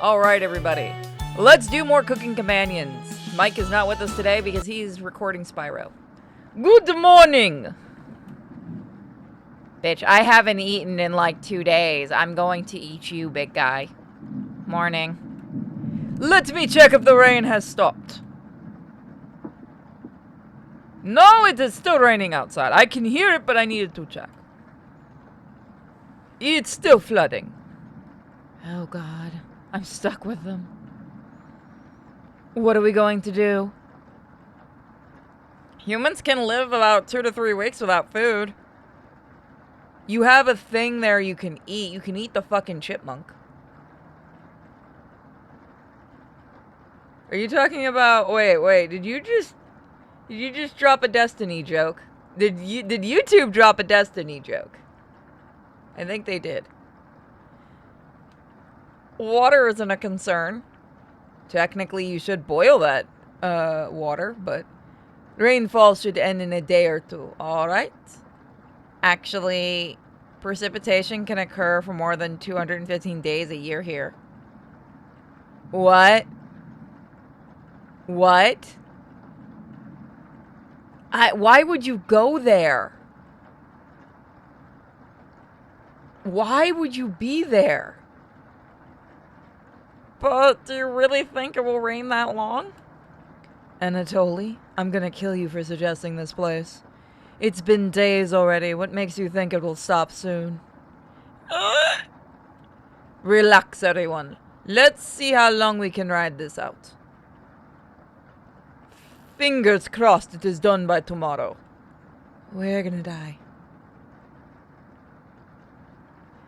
Alright, everybody. Let's do more Cooking Companions. Mike is not with us today because he's recording Spyro. Good morning! Bitch, I haven't eaten in like 2 days. I'm going to eat you, big guy. Morning. Let me check if the rain has stopped. No, it is still raining outside. I can hear it, but I needed to check. It's still flooding. Oh, God. I'm stuck with them. What are we going to do? Humans can live about 2 to 3 weeks without food. You have a thing there you can eat. You can eat the fucking chipmunk. Are you talking about... Wait. Did you just drop a Destiny joke? Did YouTube drop a Destiny joke? I think they did. Water isn't a concern. Technically, you should boil that water, but rainfall should end in a day or two, alright? Actually, precipitation can occur for more than 215 days a year here. What? What? Why would you go there? Why would you be there? But do you really think it will rain that long? Anatoly, I'm gonna kill you for suggesting this place. It's been days already. What makes you think it will stop soon? Relax, everyone. Let's see how long we can ride this out. Fingers crossed it is done by tomorrow. We're gonna die.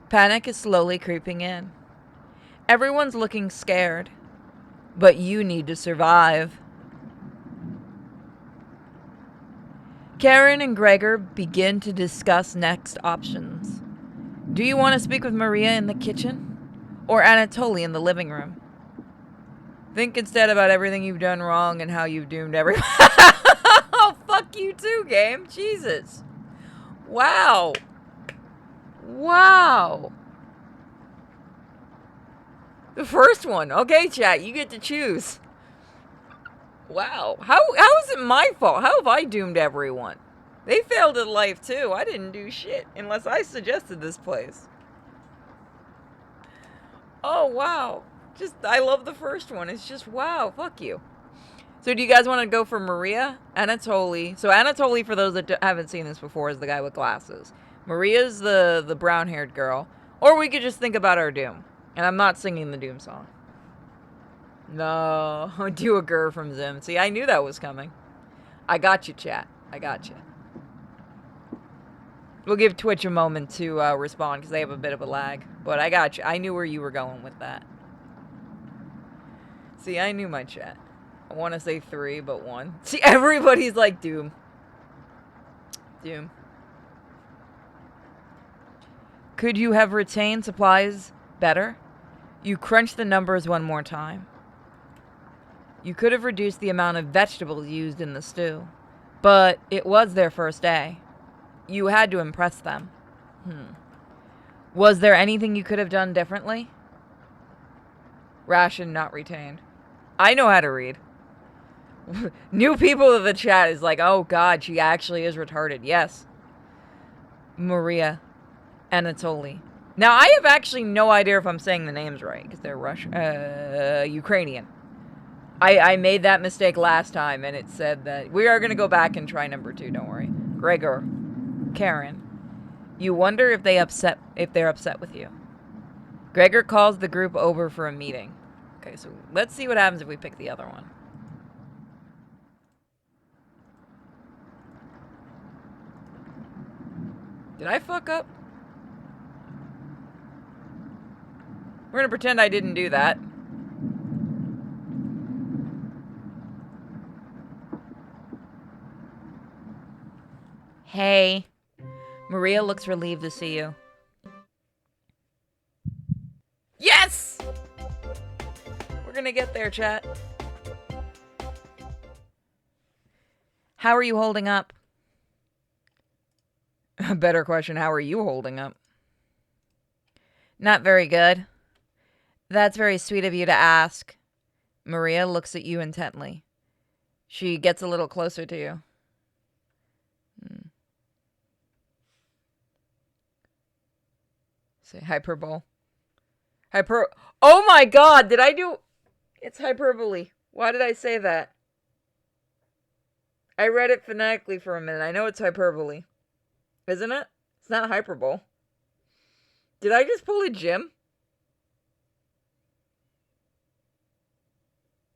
Panic is slowly creeping in. Everyone's looking scared, but you need to survive. Karen and Gregor begin to discuss next options. Do you want to speak with Maria in the kitchen? Or Anatoly in the living room? Think instead about everything you've done wrong and how you've doomed everyone. Oh, fuck you too, game. Jesus. Wow. Wow. The first one. Okay, chat, you get to choose. Wow. How is it my fault? How have I doomed everyone? They failed at life too. I didn't do shit unless I suggested this place. Oh, wow. I love the first one. It's just, wow, fuck you. So do you guys want to go for Maria? Anatoly. So Anatoly, for those that haven't seen this before, is the guy with glasses. Maria's the brown-haired girl. Or we could just think about our doom. And I'm not singing the doom song. No, do a grr from Zim. See, I knew that was coming. I got you, chat. I got you. We'll give Twitch a moment to respond because they have a bit of a lag. But I got you. I knew where you were going with that. See, I knew my chat. I want to say 3, but 1. See, everybody's like, Doom. Doom. Could you have retained supplies better? You crunch the numbers one more time. You could have reduced the amount of vegetables used in the stew. But it was their first day. You had to impress them. Was there anything you could have done differently? Ration not retained. I know how to read. New people in the chat is like, oh god, she actually is retarded. Yes. Maria. Anatoly. Now, I have actually no idea if I'm saying the names right, because they're Ukrainian. I made that mistake last time, and it said that we are going to go back and try number 2, don't worry. Gregor. Karen. You wonder if they're upset with you. Gregor calls the group over for a meeting. Okay, so let's see what happens if we pick the other one. Did I fuck up? We're gonna pretend I didn't do that. Hey. Maria looks relieved to see you. Yes! We're gonna get there, chat. How are you holding up? A better question, how are you holding up? Not very good. That's very sweet of you to ask. Maria looks at you intently. She gets a little closer to you. Say hyperbole. Oh my god, did I do... It's hyperbole. Why did I say that? I read it phonetically for a minute. I know it's hyperbole. Isn't it? It's not hyperbole. Did I just pull a Jim?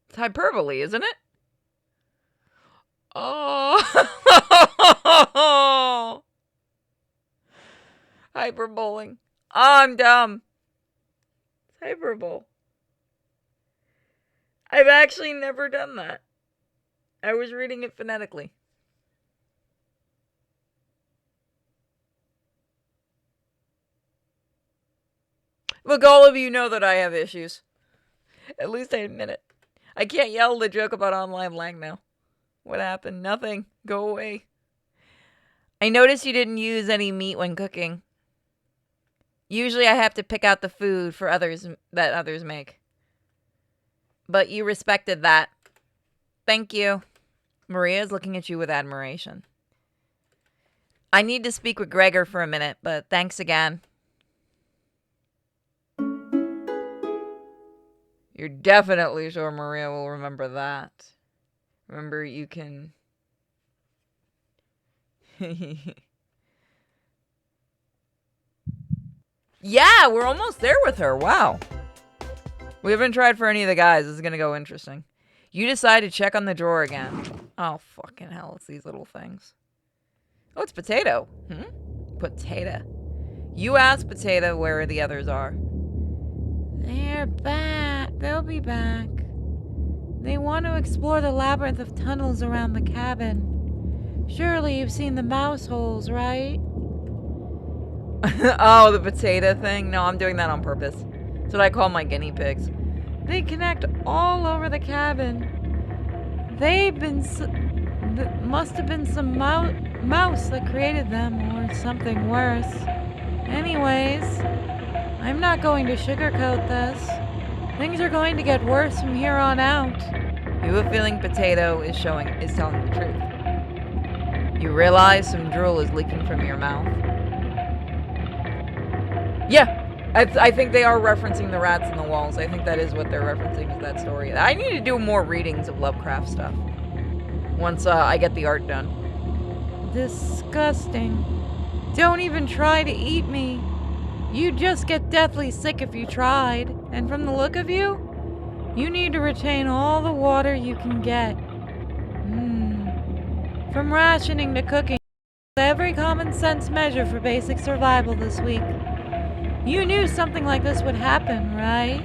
It's hyperbole, isn't it? Oh. Hyperbole. Oh, I'm dumb. It's hyperbole. I've actually never done that. I was reading it phonetically. Look, all of you know that I have issues. At least I admit it. I can't yell the joke about online lang now. What happened? Nothing. Go away. I noticed you didn't use any meat when cooking. Usually I have to pick out the food for others that others make. But you respected that. Thank you. Maria is looking at you with admiration. I need to speak with Gregor for a minute, but thanks again. You're definitely sure Maria will remember that. Remember, you can... Yeah, we're almost there with her. Wow. We haven't tried for any of the guys. This is going to go interesting. You decide to check on the drawer again. Oh, fucking hell. It's these little things. Oh, it's Potato. Potato. You ask Potato where the others are. They're back. They'll be back. They want to explore the labyrinth of tunnels around the cabin. Surely you've seen the mouse holes, right? Oh, the potato thing? No, I'm doing that on purpose. That's what I call my guinea pigs. They connect all over the cabin. Must have been some mouse that created them, or something worse. Anyways, I'm not going to sugarcoat this. Things are going to get worse from here on out. You have a feeling Potato is telling the truth. You realize some drool is leaking from your mouth. Yeah, I think they are referencing the rats in the walls. I think that is what they're referencing, is that story. I need to do more readings of Lovecraft stuff once I get the art done. Disgusting. Don't even try to eat me. You'd just get deathly sick if you tried. And from the look of you, you need to retain all the water you can get. From rationing to cooking, every common sense measure for basic survival this week. You knew something like this would happen, right?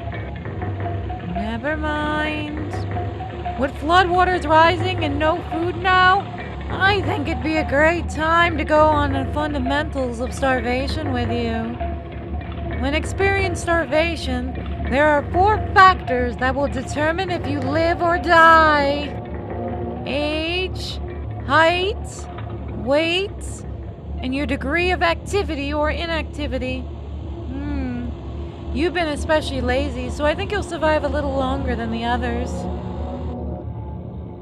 Never mind. With floodwaters rising and no food now, I think it'd be a great time to go on the fundamentals of starvation with you. When experiencing starvation, there are 4 factors that will determine if you live or die. Age, height, weight, and your degree of activity or inactivity. You've been especially lazy, so I think you'll survive a little longer than the others.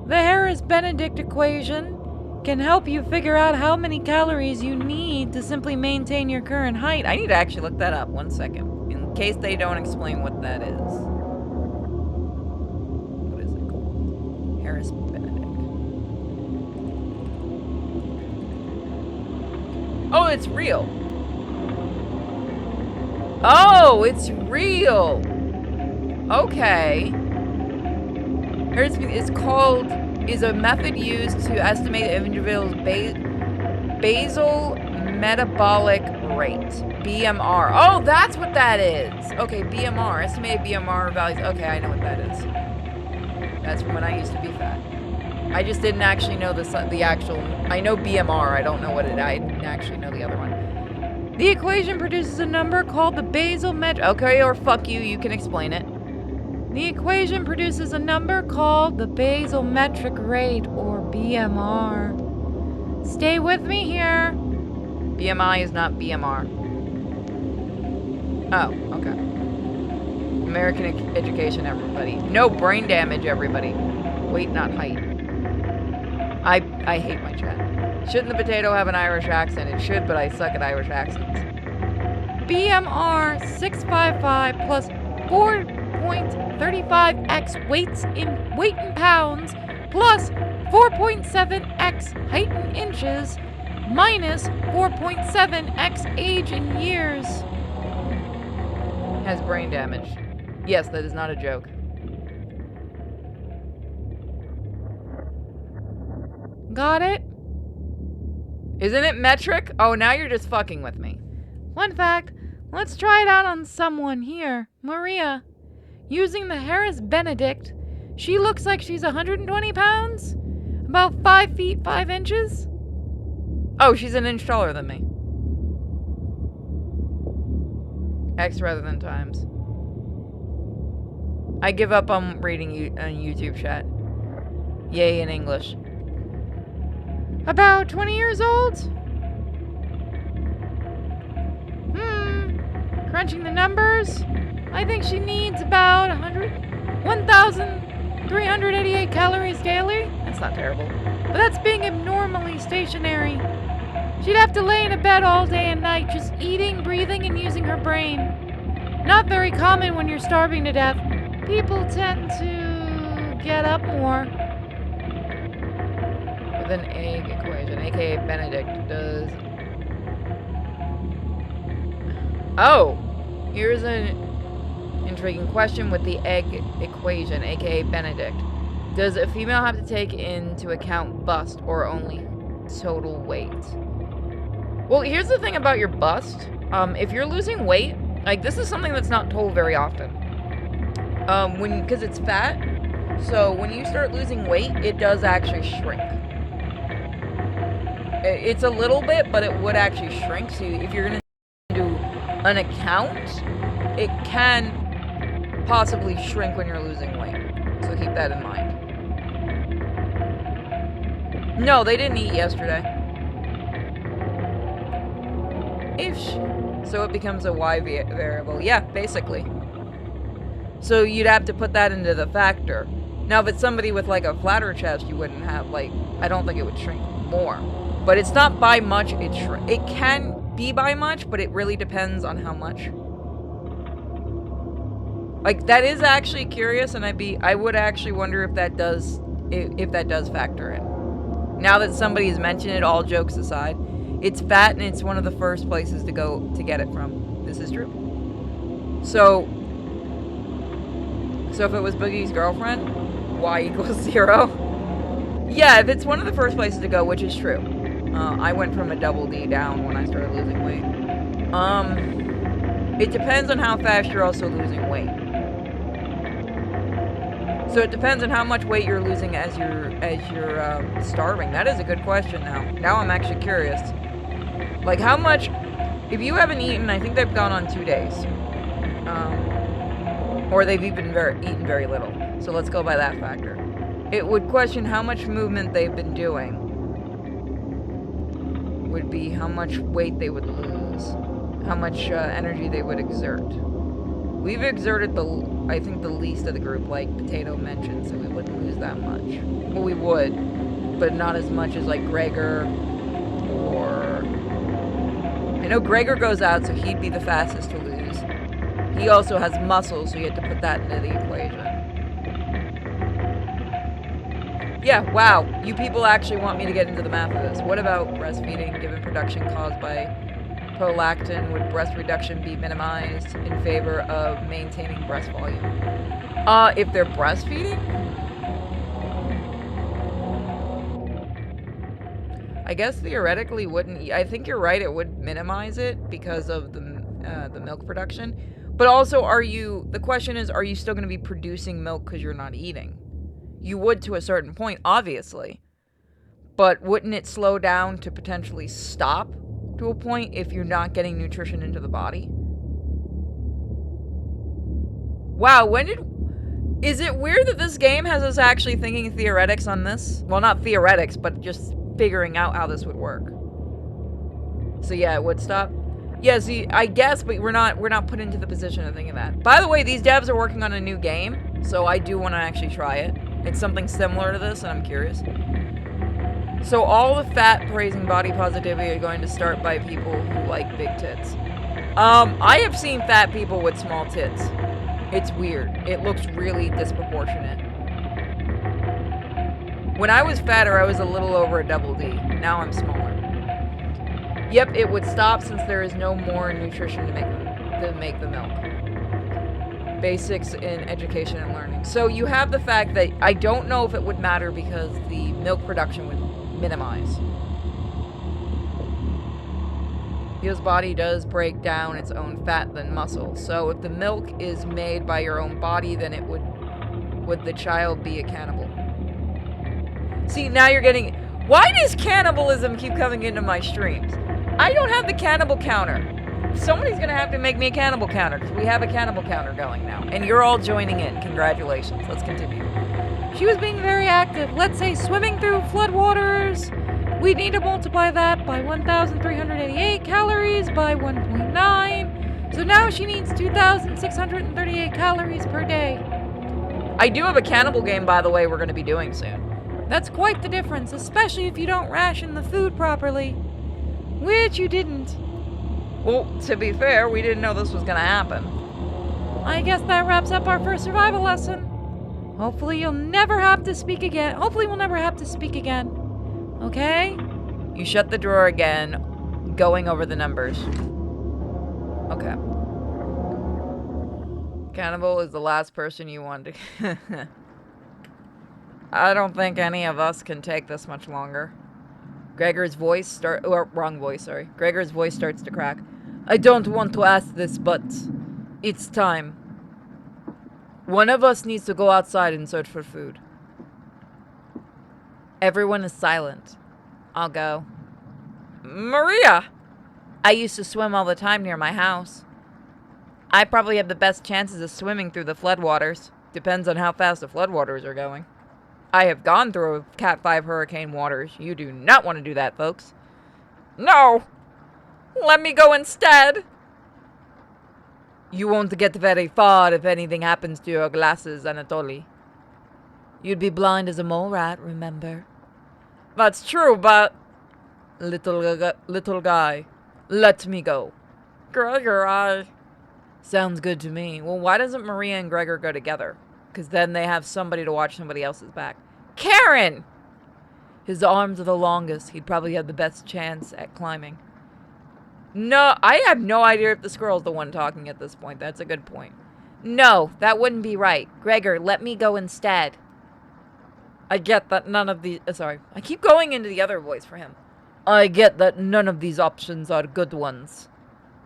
The Harris-Benedict equation can help you figure out how many calories you need to simply maintain your current height. I need to actually look that up. 1 second. In case they don't explain what that is. What is it called? Harris-Benedict. Oh, it's real. Oh, it's real. Okay. Is a method used to estimate an individual's basal metabolic rate. BMR. Oh, that's what that is. Okay, BMR. Estimated BMR values. Okay, I know what that is. That's from when I used to be fat. I just didn't actually know the actual... I know BMR. I don't know what I didn't actually know the other one. The equation produces a number called the basal metric... Okay, or fuck you, you can explain it. The equation produces a number called the basal metric rate, or BMR. Stay with me here. BMI is not BMR. Oh, okay. American education, everybody. No brain damage, everybody. Weight, not height. I hate my chat. Shouldn't the potato have an Irish accent? It should, but I suck at Irish accents. BMR 655 plus 4.35x weight in pounds plus 4.7x height in inches minus 4.7x age in years has brain damage. Yes, that is not a joke. Got it? Isn't it metric? Oh, now you're just fucking with me. Fun fact, let's try it out on someone here. Maria. Using the Harris Benedict, she looks like she's 120 pounds? About 5 feet 5 inches? Oh, she's an inch taller than me. X rather than times. I give up on reading YouTube chat. Yay in English. About 20 years old? Crunching the numbers, I think she needs about 1,388 calories daily. That's not terrible. But that's being abnormally stationary. She'd have to lay in a bed all day and night, just eating, breathing, and using her brain. Not very common when you're starving to death. People tend to get up more. With an egg equation, aka Benedict does... Oh! Here's an intriguing question with the egg equation, aka Benedict. Does a female have to take into account bust or only total weight? Well, here's the thing about your bust. If you're losing weight, like this is something that's not told very often. Because it's fat, so when you start losing weight, it does actually shrink. It's a little bit, but it would actually shrink. So if you're gonna do an account, it can possibly shrink when you're losing weight. So keep that in mind. No, they didn't eat yesterday. Ish. So it becomes a Y variable. Yeah, basically. So you'd have to put that into the factor. Now, if it's somebody with like a flatter chest, you wouldn't have like, I don't think it would shrink more. But it's not by much, it can be by much, but it really depends on how much. Like, that is actually curious, and I would actually wonder if that does factor in. Now that somebody's mentioned it, all jokes aside, it's fat and it's one of the first places to go to get it from. This is true. So if it was Boogie's girlfriend, Y equals 0. Yeah, if it's one of the first places to go, which is true. I went from a double D down when I started losing weight. It depends on how fast you're also losing weight. So it depends on how much weight you're losing as you're starving. That is a good question now. Now I'm actually curious. Like how much, if you haven't eaten, I think they've gone on 2 days. Or they've even eaten very little. So let's go by that factor. It would question how much movement they've been doing. Would be how much weight they would lose. How much energy they would exert. We've exerted I think the least of the group, like Potato mentioned, so we wouldn't lose that much. Well, we would, but not as much as like Gregor or... I know Gregor goes out, so he'd be the fastest to lose. He also has muscles, so you have to put that into the equation. Yeah, wow. You people actually want me to get into the math of this. What about breastfeeding given production caused by prolactin? Would breast reduction be minimized in favor of maintaining breast volume? If they're breastfeeding? I guess theoretically wouldn't. I think you're right, it would minimize it because of the milk production. But also, the question is, are you still going to be producing milk because you're not eating? You would to a certain point, obviously. But wouldn't it slow down to potentially stop to a point if you're not getting nutrition into the body? Wow, is it weird that this game has us actually thinking theoretics on this? Well, not theoretics, but just figuring out how this would work. So yeah, it would stop. Yeah, see, I guess, but we're not put into the position of thinking that. By the way, these devs are working on a new game, so I do want to actually try it. It's something similar to this, and I'm curious. So all the fat-praising body positivity are going to start by people who like big tits. I have seen fat people with small tits. It's weird. It looks really disproportionate. When I was fatter, I was a little over a double D. Now I'm smaller. Yep, it would stop since there is no more nutrition to make the milk. Basics in education and learning. So you have the fact that I don't know if it would matter because the milk production would minimize. Your body does break down its own fat than muscle. So if the milk is made by your own body, then it would the child be a cannibal? See, now you're getting... Why does cannibalism keep coming into my streams? I don't have the cannibal counter. Somebody's gonna have to make me a cannibal counter, because we have a cannibal counter going now. And you're all joining in. Congratulations. Let's continue. She was being very active. Let's say swimming through floodwaters. We need to multiply that by 1,388 calories by 1.9. So now she needs 2,638 calories per day. I do have a cannibal game, by the way, we're going to be doing soon. That's quite the difference, especially if you don't ration the food properly. Which you didn't. Well, to be fair, we didn't know this was going to happen. I guess that wraps up our first survival lesson. Hopefully you'll never have to speak again. Hopefully we'll never have to speak again. Okay? You shut the drawer again, going over the numbers. Okay. Cannibal is the last person you want to... I don't think any of us can take this much longer. Gregor's voice Gregor's voice starts to crack. I don't want to ask this, but it's time. One of us needs to go outside and search for food. Everyone is silent. I'll go. Maria! I used to swim all the time near my house. I probably have the best chances of swimming through the floodwaters. Depends on how fast the floodwaters are going. I have gone through Cat 5 hurricane waters. You do not want to do that, folks. No! Let me go instead! You won't get very far if anything happens to your glasses, Anatoly. You'd be blind as a mole rat, remember? That's true, but... Little guy, let me go. Gregor, Sounds good to me. Well, why doesn't Maria and Gregor go together? Because then they have somebody to watch somebody else's back. Karen! His arms are the longest. He'd probably have the best chance at climbing. No, I have no idea if the squirrel's the one talking at this point. That's a good point. No, that wouldn't be right. Gregor, let me go instead. I get that none of these... sorry. I keep going into the other voice for him. I get that none of these options are good ones.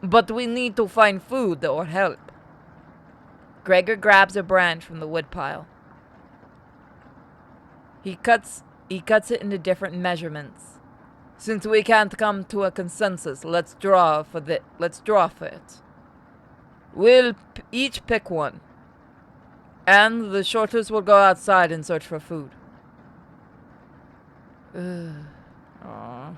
But we need to find food or help. Gregor grabs a branch from the woodpile. He cuts it into different measurements. Since we can't come to a consensus, let's draw for it. We'll each pick one. And the shortest will go outside and search for food. Aww.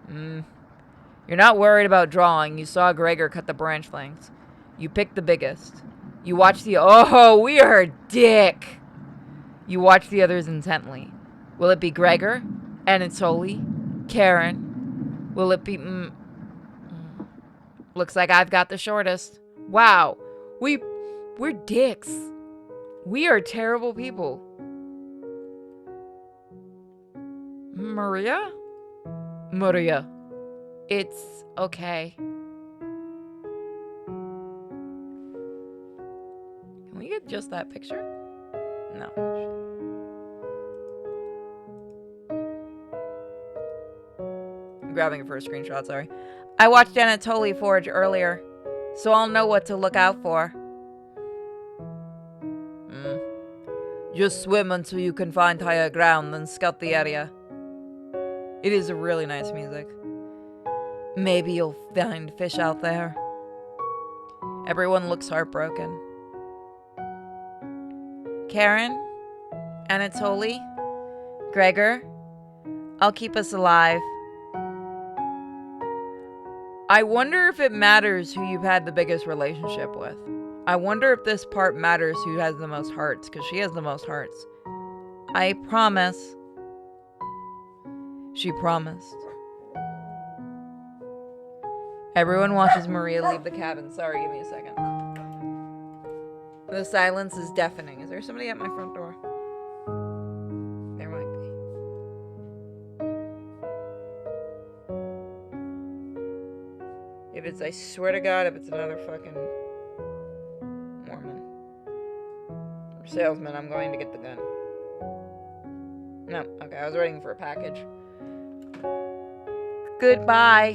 You're not worried about drawing. You saw Gregor cut the branch lengths. You picked the biggest. You watch the... Oh, we are a dick! You watch the others intently. Will it be Gregor? Anatoly? Karen? Will it be... Looks like I've got the shortest. Wow. We're dicks. We are terrible people. Maria? Maria. It's okay. Can we get just that picture? No. I'm grabbing it for a screenshot, sorry. I watched Anatoly forage earlier, so I'll know what to look out for. Just swim until you can find higher ground, then scout the area. It is a really nice music. Maybe you'll find fish out there. Everyone looks heartbroken. Karen? Anatoly? Gregor? I'll keep us alive. I wonder if it matters who you've had the biggest relationship with. I wonder if this part matters who has the most hearts, because she has the most hearts. I promise. She promised. Everyone watches Maria leave the cabin. Sorry, give me a second. The silence is deafening. Is there somebody at my front door? There might be. If it's, I swear to God, if it's another fucking Mormon or salesman, I'm going to get the gun. No, okay, I was waiting for a package. Goodbye.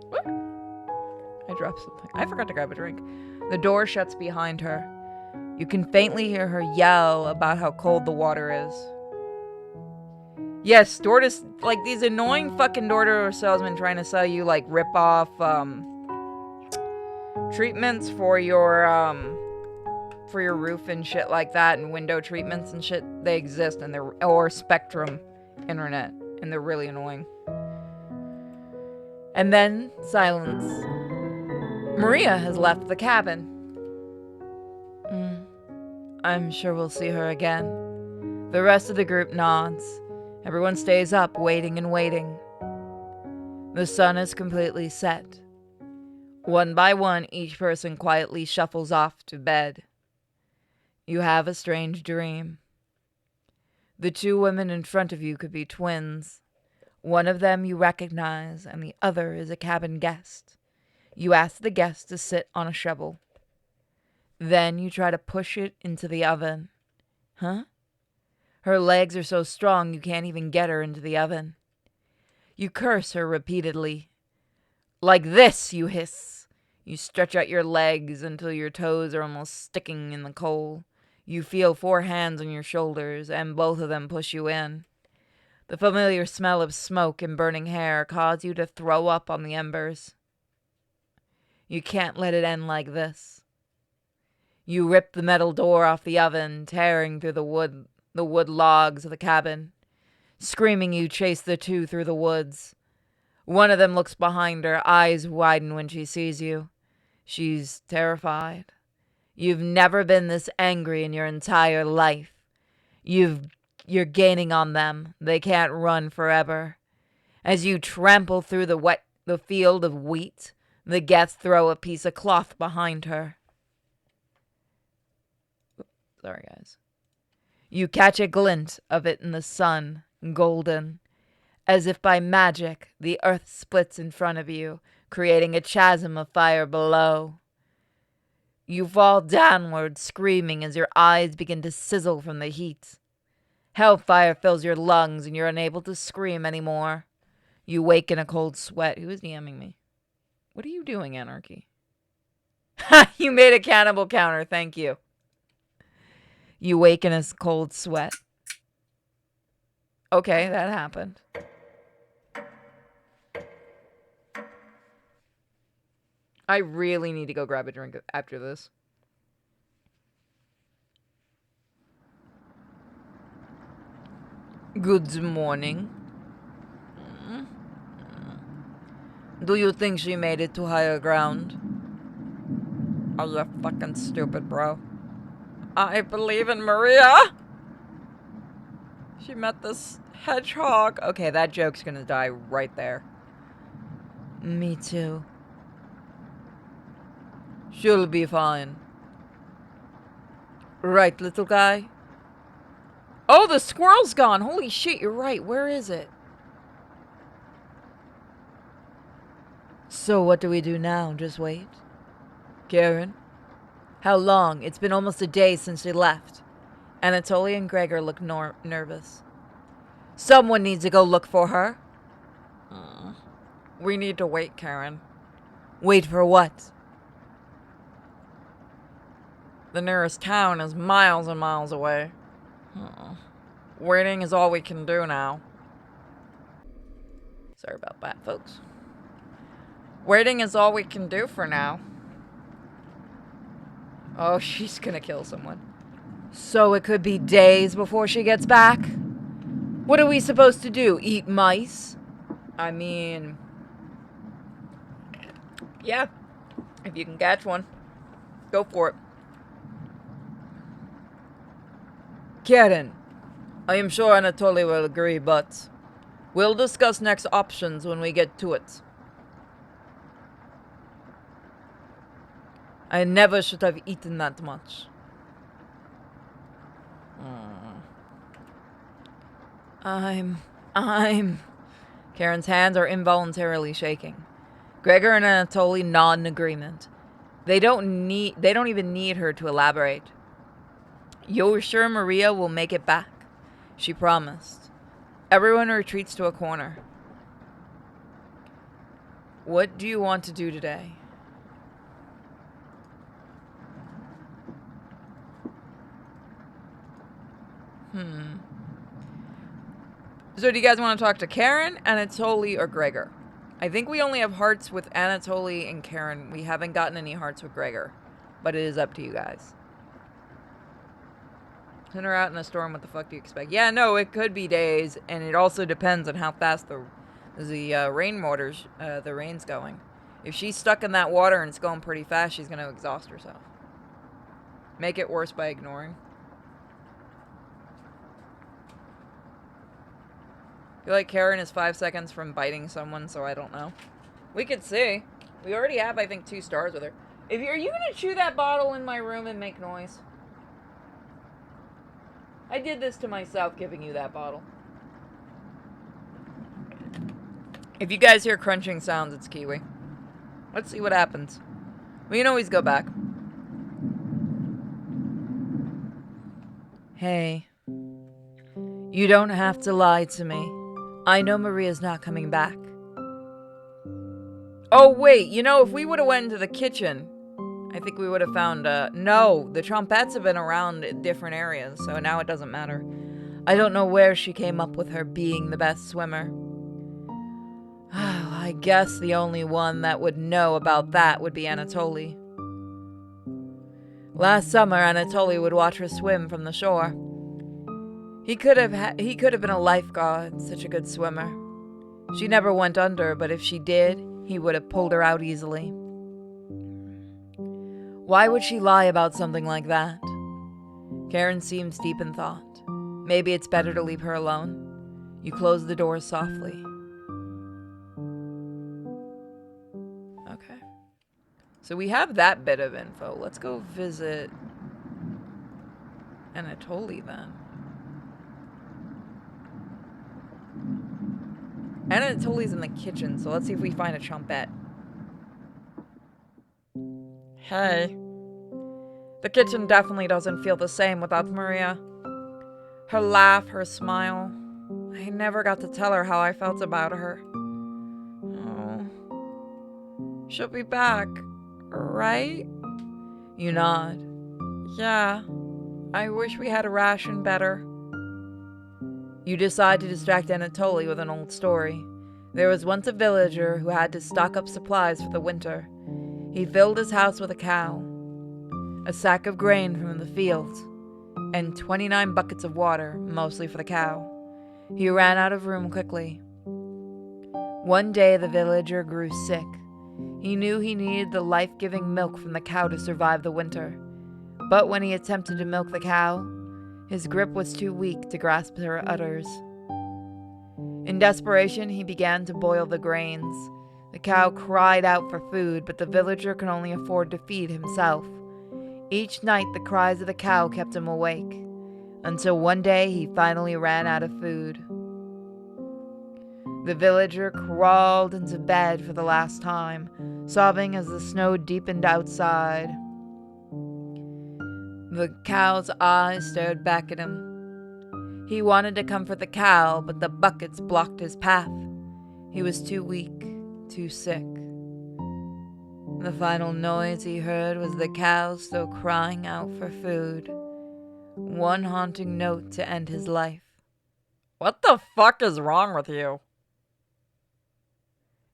What? I dropped something. I forgot to grab a drink. The door shuts behind her. You can faintly hear her yell about how cold the water is. Yes, like these annoying fucking door-to-door salesmen trying to sell you like rip-off treatments for your roof and shit like that, and window treatments and shit. They exist, and or Spectrum internet, and they're really annoying. And then silence. Maria has left the cabin. I'm sure we'll see her again. The rest of the group nods. Everyone stays up, waiting and waiting. The sun is completely set. One by one, each person quietly shuffles off to bed. You have a strange dream. The two women in front of you could be twins. One of them you recognize, and the other is a cabin guest. You ask the guest to sit on a shovel. Then you try to push it into the oven. Huh? Her legs are so strong you can't even get her into the oven. You curse her repeatedly. Like this, you hiss. You stretch out your legs until your toes are almost sticking in the coal. You feel 4 hands on your shoulders, and both of them push you in. The familiar smell of smoke and burning hair cause you to throw up on the embers. You can't let it end like this. You rip the metal door off the oven, tearing through the wood logs of the cabin. Screaming, you chase the two through the woods. One of them looks behind her, eyes widen when she sees you. She's terrified. You've never been this angry in your entire life. You're gaining on them. They can't run forever. As you trample through the field of wheat, the guests throw a piece of cloth behind her. Sorry, guys. You catch a glint of it in the sun, golden. As if by magic, the earth splits in front of you, creating a chasm of fire below. You fall downward, screaming as your eyes begin to sizzle from the heat. Hellfire fills your lungs and you're unable to scream anymore. You wake in a cold sweat. Who is DMing me? What are you doing, Anarchy? Ha! You made a cannibal counter, thank you. You wake in a cold sweat. Okay, that happened. I really need to go grab a drink after this. Good morning. Do you think she made it to higher ground? Are you fucking stupid, bro? I believe in Maria. She met this hedgehog. Okay, that joke's gonna die right there. Me too. She'll be fine. Right, little guy? Oh, the squirrel's gone. Holy shit, you're right. Where is it? So what do we do now? Just wait? Karen? How long? It's been almost a day since she left. Anatoly and Gregor look nervous. Someone needs to go look for her. We need to wait, Karen. Wait for what? The nearest town is miles and miles away. Waiting is all we can do now. Sorry about that, folks. Waiting is all we can do for now. Oh, she's gonna kill someone. So it could be days before she gets back? What are we supposed to do? Eat mice? I mean, Yeah, if you can catch one, go for it. Karen, I am sure Anatoly will agree, but we'll discuss next options when we get to it. I never should have eaten that much. I'm... Karen's hands are involuntarily shaking. Gregor and Anatoly nod in agreement. They don't even need her to elaborate. You're sure Maria will make it back? She promised. Everyone retreats to a corner. What do you want to do today? So do you guys want to talk to Karen, Anatoly, or Gregor? I think we only have hearts with Anatoly and Karen. We haven't gotten any hearts with Gregor. But it is up to you guys. Send her out in a storm, what the fuck do you expect? Yeah, no, it could be days, and it also depends on how fast the rain's going. If she's stuck in that water and it's going pretty fast, she's going to exhaust herself. Make it worse by ignoring. I feel like Karen is 5 seconds from biting someone, so I don't know. We could see. We already have, I think, 2 stars with her. Are you going to chew that bottle in my room and make noise? I did this to myself, giving you that bottle. If you guys hear crunching sounds, it's Kiwi. Let's see what happens. We can always go back. Hey. You don't have to lie to me. I know Maria's not coming back. Oh, wait. You know, if we would have went into the kitchen, I think we would have found, no, the trompettes have been around in different areas, so now it doesn't matter. I don't know where she came up with her being the best swimmer. I guess the only one that would know about that would be Anatoly. Last summer, Anatoly would watch her swim from the shore. He could have been a lifeguard, such a good swimmer. She never went under, but if she did, he would have pulled her out easily. Why would she lie about something like that? Karen seems deep in thought. Maybe it's better to leave her alone. You close the door softly. Okay. So we have that bit of info. Let's go visit Anatoly then. Anatoly's in the kitchen, so let's see if we find a trumpet. Hey. The kitchen definitely doesn't feel the same without Maria. Her laugh, her smile. I never got to tell her how I felt about her. Oh. She'll be back, right? You nod. Yeah. I wish we had a ration better. You decide to distract Anatoly with an old story. There was once a villager who had to stock up supplies for the winter. He filled his house with a cow, a sack of grain from the field, and 29 buckets of water, mostly for the cow. He ran out of room quickly. One day the villager grew sick. He knew he needed the life-giving milk from the cow to survive the winter. But when he attempted to milk the cow, his grip was too weak to grasp her udders. In desperation, he began to boil the grains. The cow cried out for food, but the villager could only afford to feed himself. Each night, the cries of the cow kept him awake, until one day he finally ran out of food. The villager crawled into bed for the last time, sobbing as the snow deepened outside. The cow's eyes stared back at him. He wanted to comfort the cow, but the buckets blocked his path. He was too weak, too sick. The final noise he heard was the cow still crying out for food. One haunting note to end his life. What the fuck is wrong with you?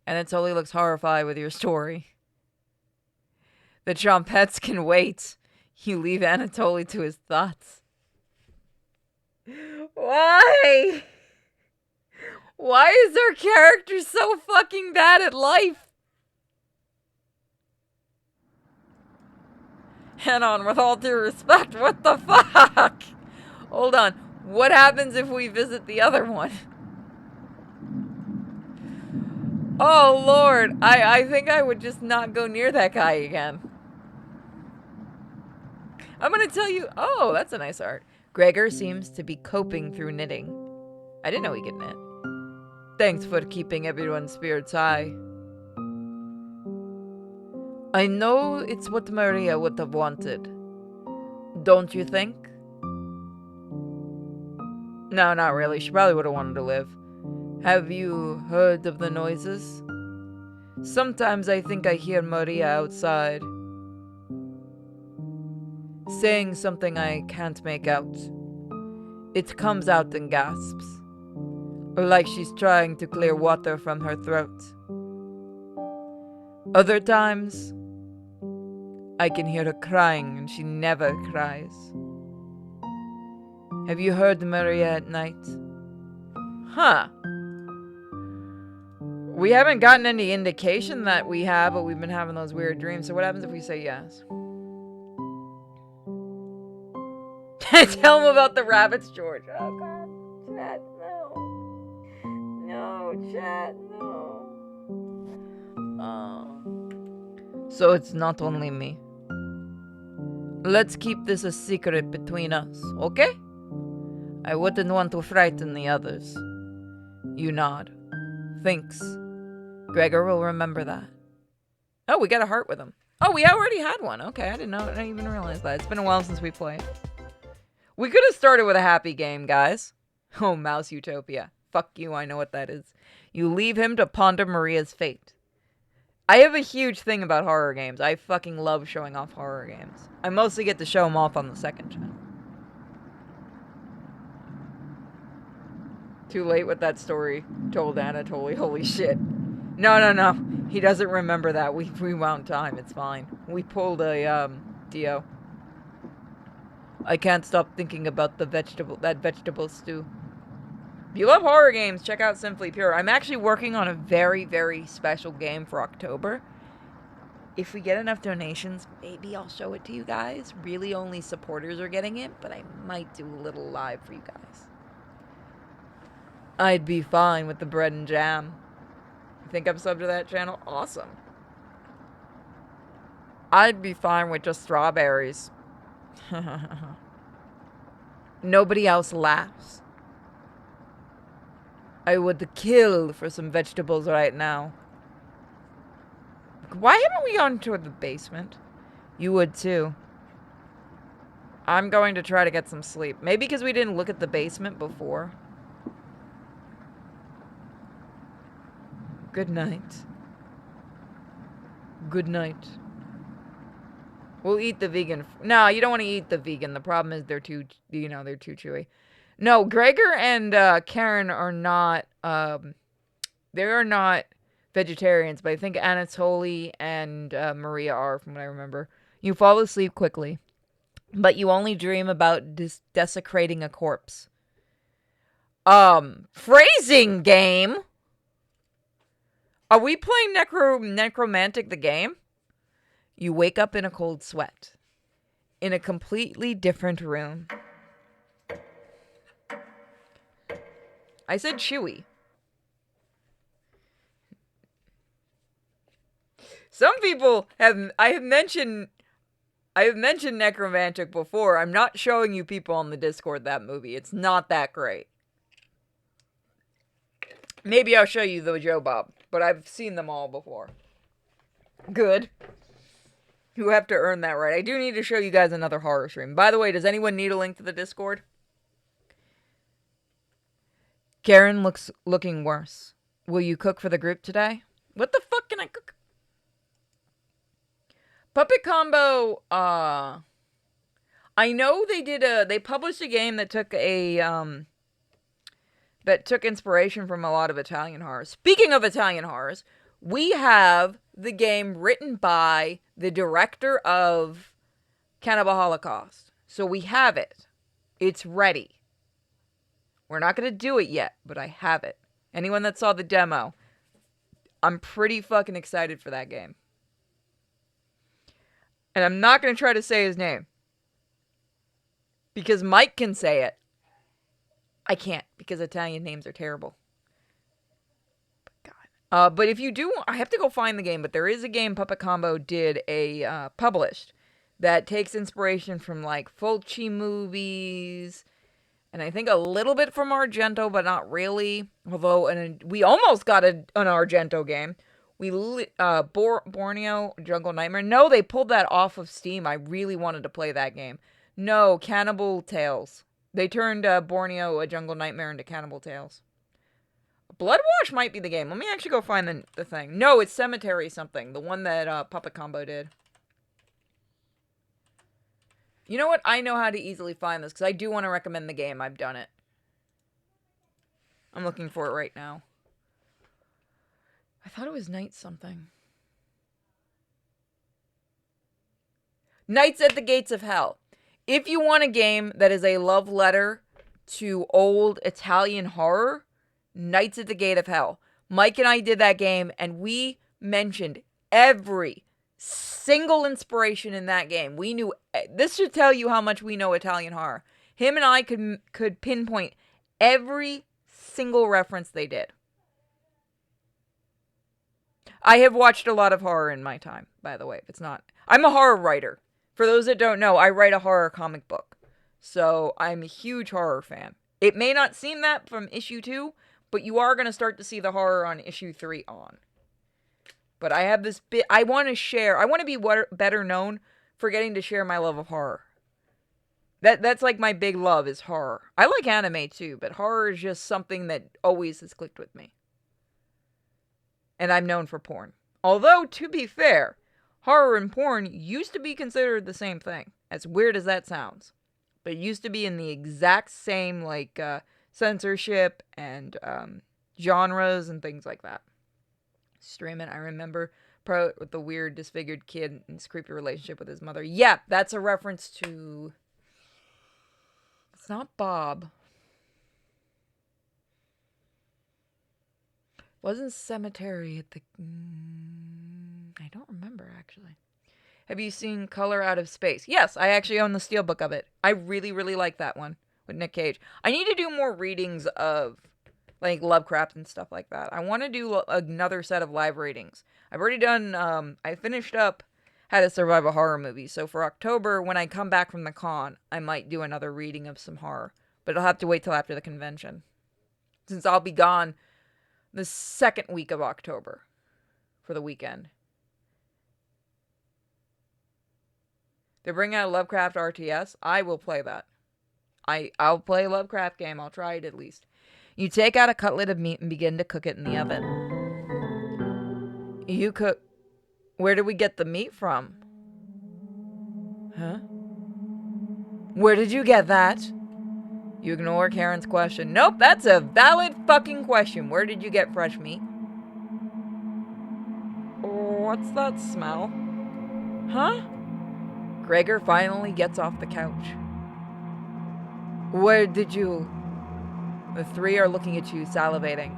Anatoly looks horrified with your story. The trompettes can wait. You leave Anatoly to his thoughts. Why? Why is our character so fucking bad at life? Anon, with all due respect, what the fuck? Hold on. What happens if we visit the other one? Oh, Lord. I think I would just not go near that guy again. I'm gonna tell you... Oh, that's a nice art. Gregor seems to be coping through knitting. I didn't know he could knit. Thanks for keeping everyone's spirits high. I know it's what Maria would have wanted. Don't you think? No, not really. She probably would have wanted to live. Have you heard of the noises? Sometimes I think I hear Maria outside, saying something I can't make out. It comes out in gasps, or like she's trying to clear water from her throat. Other times, I can hear her crying, and she never cries. Have you heard Maria at night? Huh. We haven't gotten any indication that we have, but we've been having those weird dreams. So what happens if we say yes? Tell him about the rabbits, George. Oh, God. Chat, no. No, chat, no. Oh. So it's not only me. Let's keep this a secret between us, okay? I wouldn't want to frighten the others. You nod. Thanks. Gregor will remember that. Oh, we got a heart with him. Oh, we already had one. Okay, I didn't know. I didn't even realize that. It's been a while since we played. We could have started with a happy game, guys. Oh, Mouse Utopia. Fuck you, I know what that is. You leave him to ponder Maria's fate. I have a huge thing about horror games. I fucking love showing off horror games. I mostly get to show them off on the second channel. Too late with that story, told Anatoly. Holy shit. No. He doesn't remember that. We rewound time. It's fine. We pulled a, Dio. I can't stop thinking about that vegetable stew. If you love horror games, check out Sinfully Pure. I'm actually working on a very, very special game for October. If we get enough donations, maybe I'll show it to you guys. Really, only supporters are getting it, but I might do a little live for you guys. I'd be fine with the bread and jam. You think I'm subbed to that channel? Awesome. I'd be fine with just strawberries. Nobody else laughs. I would kill for some vegetables right now. Why haven't we gone to the basement? You would too. I'm going to try to get some sleep. Maybe because we didn't look at the basement before. Good night. Good night. We'll eat the vegan. No, you don't want to eat the vegan. The problem is they're too, they're too chewy. No, Gregor and Karen are not, they are not vegetarians, but I think Anatoly and Maria are, from what I remember. You fall asleep quickly, but you only dream about desecrating a corpse. Phrasing game? Are we playing Necromantic the game? You wake up in a cold sweat. In a completely different room. I said chewy. Some people have... I have mentioned Necromantic before. I'm not showing you people on the Discord that movie. It's not that great. Maybe I'll show you the Joe Bob, but I've seen them all before. Good. You have to earn that right. I do need to show you guys another horror stream. By the way, does anyone need a link to the Discord? Karen looking worse. Will you cook for the group today? What the fuck can I cook? Puppet Combo, I know they published a game that took inspiration from a lot of Italian horrors. Speaking of Italian horrors, we have the game written by the director of Cannibal Holocaust. So we have it. It's ready. We're not going to do it yet, but I have it. Anyone that saw the demo, I'm pretty fucking excited for that game. And I'm not going to try to say his name. Because Mike can say it. I can't, because Italian names are terrible. God. But if you do, I have to go find the game, but there is a game Puppet Combo did published that takes inspiration from, like, Fulci movies, and I think a little bit from Argento, but not really. Although, we almost got an Argento game. Borneo Jungle Nightmare. No, they pulled that off of Steam. I really wanted to play that game. No, Cannibal Tales. They turned Borneo a Jungle Nightmare into Cannibal Tales. Bloodwash might be the game. Let me actually go find the thing. No, it's Cemetery something. The one that Puppet Combo did. You know what? I know how to easily find this, because I do want to recommend the game. I've done it. I'm looking for it right now. I thought it was Night something. Nights at the Gates of Hell. If you want a game that is a love letter to old Italian horror, Nights at the Gate of Hell. Mike and I did that game, and we mentioned every single inspiration in that game. We knew, this should tell you how much we know Italian horror. Him and I could pinpoint every single reference they did. I have watched a lot of horror in my time, by the way. If it's not, I'm a horror writer. For those that don't know, I write a horror comic book. So I'm a huge horror fan. It may not seem that from issue 2, but you are going to start to see the horror on issue 3 on. But I have this bit, I want to share, I want to be better known for getting to share my love of horror. That's like my big love is horror. I like anime too, but horror is just something that always has clicked with me. And I'm known for porn. Although, to be fair, horror and porn used to be considered the same thing. As weird as that sounds. But it used to be in the exact same, like, censorship and genres and things like that. Streaming, I remember with the weird disfigured kid and his creepy relationship with his mother. Yeah, that's a reference to... It's not Bob. Wasn't Cemetery at the... I don't remember, actually. Have you seen Color Out of Space? Yes, I actually own the steelbook of it. I really, really like that one with Nick Cage. I need to do more readings of, like, Lovecraft and stuff like that. I want to do another set of live readings. I've already done, I finished up How to Survive a Horror Movie. So for October, when I come back from the con, I might do another reading of some horror. But I'll have to wait till after the convention, since I'll be gone the second week of October for the weekend. They bring out a Lovecraft RTS. I will play that. I'll play a Lovecraft game. I'll try it at least. You take out a cutlet of meat and begin to cook it in the oven. You cook... Where did we get the meat from? Huh? Where did you get that? You ignore Karen's question. Nope, that's a valid fucking question. Where did you get fresh meat? What's that smell? Huh? Gregor finally gets off the couch. Where did you... The three are looking at you, salivating.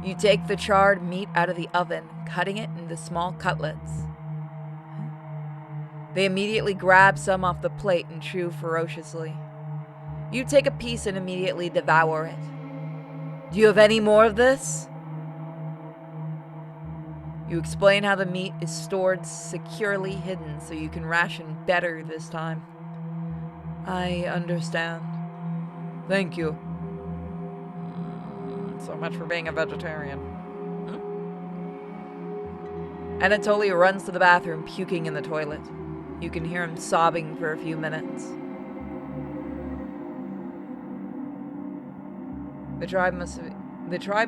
You take the charred meat out of the oven, cutting it into small cutlets. They immediately grab some off the plate and chew ferociously. You take a piece and immediately devour it. Do you have any more of this? You explain how the meat is stored securely hidden so you can ration better this time. I understand. Thank you. So much for being a vegetarian. Anatoly runs to the bathroom, puking in the toilet. You can hear him sobbing for a few minutes. The Tribe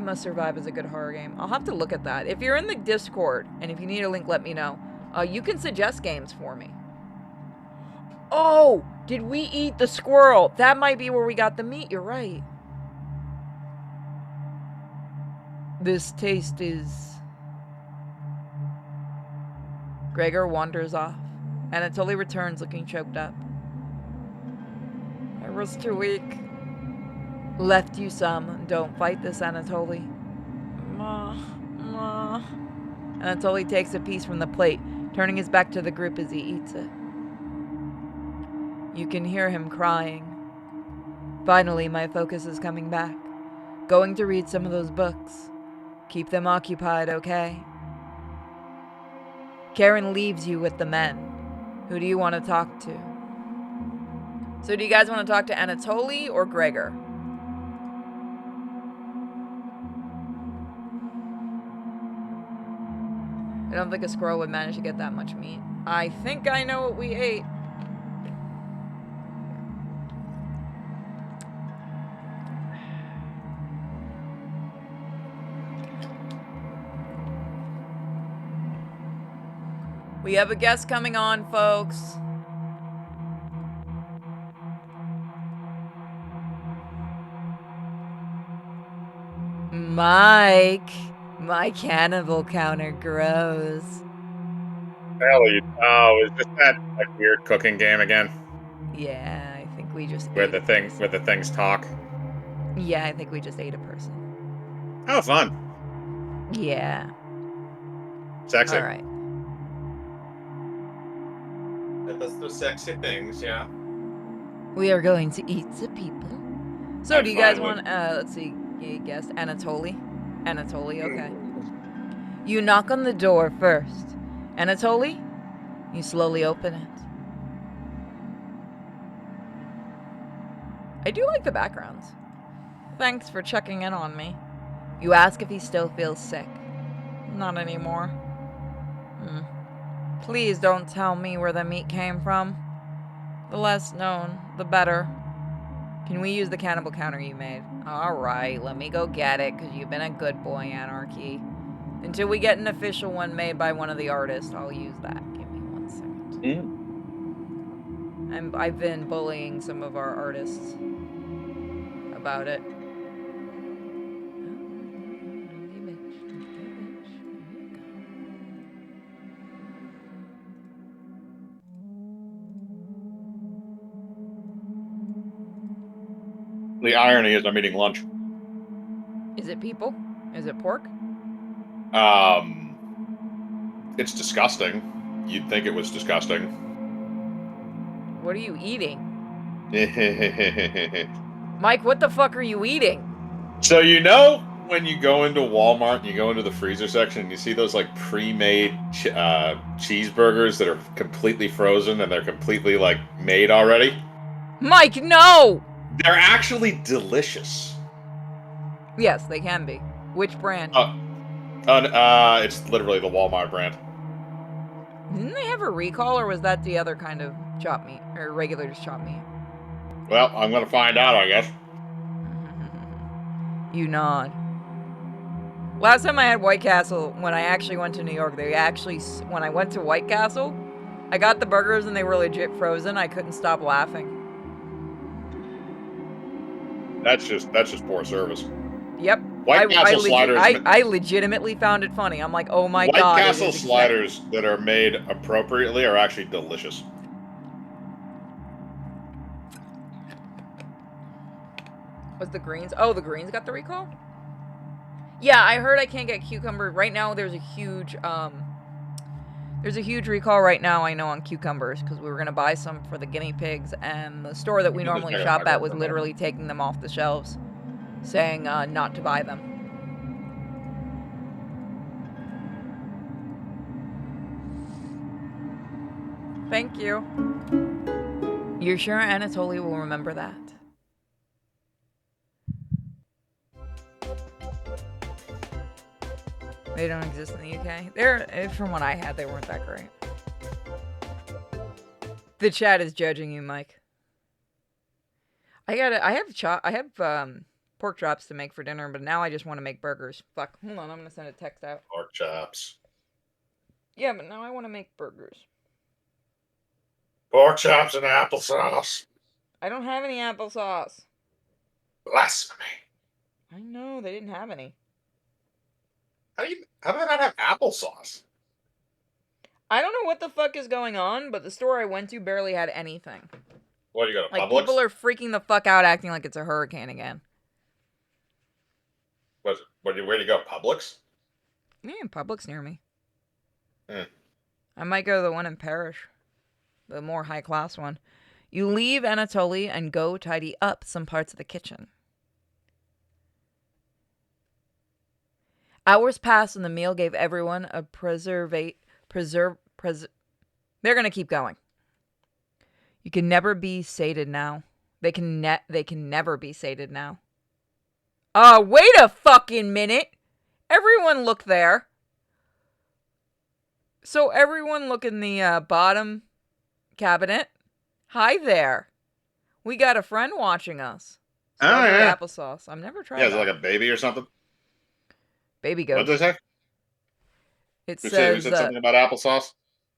Must Survive is a good horror game. I'll have to look at that. If you're in the Discord, and if you need a link, let me know. You can suggest games for me. Oh! Did we eat the squirrel? That might be where we got the meat. You're right. This taste is... Gregor wanders off. Anatoly returns looking choked up. I was too weak. Left you some. Don't fight this, Anatoly. Ma. Anatoly takes a piece from the plate, turning his back to the group as he eats it. You can hear him crying. Finally, my focus is coming back. Going to read some of those books. Keep them occupied, okay? Karen leaves you with the men. Who do you want to talk to? So do you guys want to talk to Anatoly or Gregor? I don't think a squirrel would manage to get that much meat. I think I know what we ate. We have a guest coming on, folks. Mike. My cannibal counter grows. Oh, is this that like weird cooking game again? Yeah, I think we just Where ate a person. where the things talk? Yeah, I think we just ate a person. Oh, fun. Yeah. Sexy. All right. It does do sexy things, yeah. We are going to eat the people. So, I'm do you guys fine want, let's see, you guessed Anatoly? Anatoly, okay. You knock on the door first. Anatoly, you slowly open it. I do like the backgrounds. Thanks for checking in on me. You ask if he still feels sick. Not anymore. Please don't tell me where the meat came from. The less known, the better. Can we use the cannibal counter you made? Alright, let me go get it, because you've been a good boy, Anarchy. Until we get an official one made by one of the artists, I'll use that. Give me 1 second. I've been bullying some of our artists about it. The irony is I'm eating lunch. Is it people? Is it pork? It's disgusting. You'd think it was disgusting. What are you eating? Mike, what the fuck are you eating? So you know when you go into Walmart and you go into the freezer section and you see those like pre-made cheeseburgers that are completely frozen and they're completely like made already? Mike, no! They're actually delicious. Yes, they can be. Which brand? It's literally the Walmart brand. Didn't they have a recall, or was that the other kind of chopped meat? Or regular just chopped meat? Well, I'm gonna find out, I guess. You nod. Last time I had White Castle, when I actually went to New York, when I went to White Castle, I got the burgers and they were legit frozen. I couldn't stop laughing. That's just poor service. Yep. White Castle sliders. I legitimately found it funny. I'm like, oh my god. White Castle sliders that are made appropriately are actually delicious. Was the greens? Oh, the greens got the recall? Yeah, I heard I can't get cucumber. Right now there's a huge recall right now, I know, on cucumbers, because we were going to buy some for the guinea pigs, and the store that we normally shop at was literally taking them off the shelves, saying not to buy them. Thank you. You're sure Anatoly will remember that? They don't exist in the UK. From what I had, they weren't that great. The chat is judging you, Mike. I have pork chops to make for dinner, but now I just want to make burgers. Fuck. Hold on, I'm gonna send a text out. Pork chops. Yeah, but now I want to make burgers. Pork chops and applesauce. I don't have any applesauce. Blasphemy. I know, they didn't have any. How do they not have applesauce? I don't know what the fuck is going on, but the store I went to barely had anything. What, you go to Like, Publix? people are freaking the fuck out acting like it's a hurricane again. Where'd you go? Publix? Yeah, Publix near me. Eh. I might go to the one in Parrish, the more high class one. You leave Anatoly and go tidy up some parts of the kitchen. Hours passed and the meal gave everyone a They're gonna keep going. You can never be sated now. They can never be sated now. Wait a fucking minute. Everyone look there. So everyone look in the bottom cabinet. Hi there. We got a friend watching us. Oh, Strawberry yeah. applesauce. I've never tried Yeah, is it that. like a baby or something? Baby What did ghost. they say? It Who says, said something about applesauce?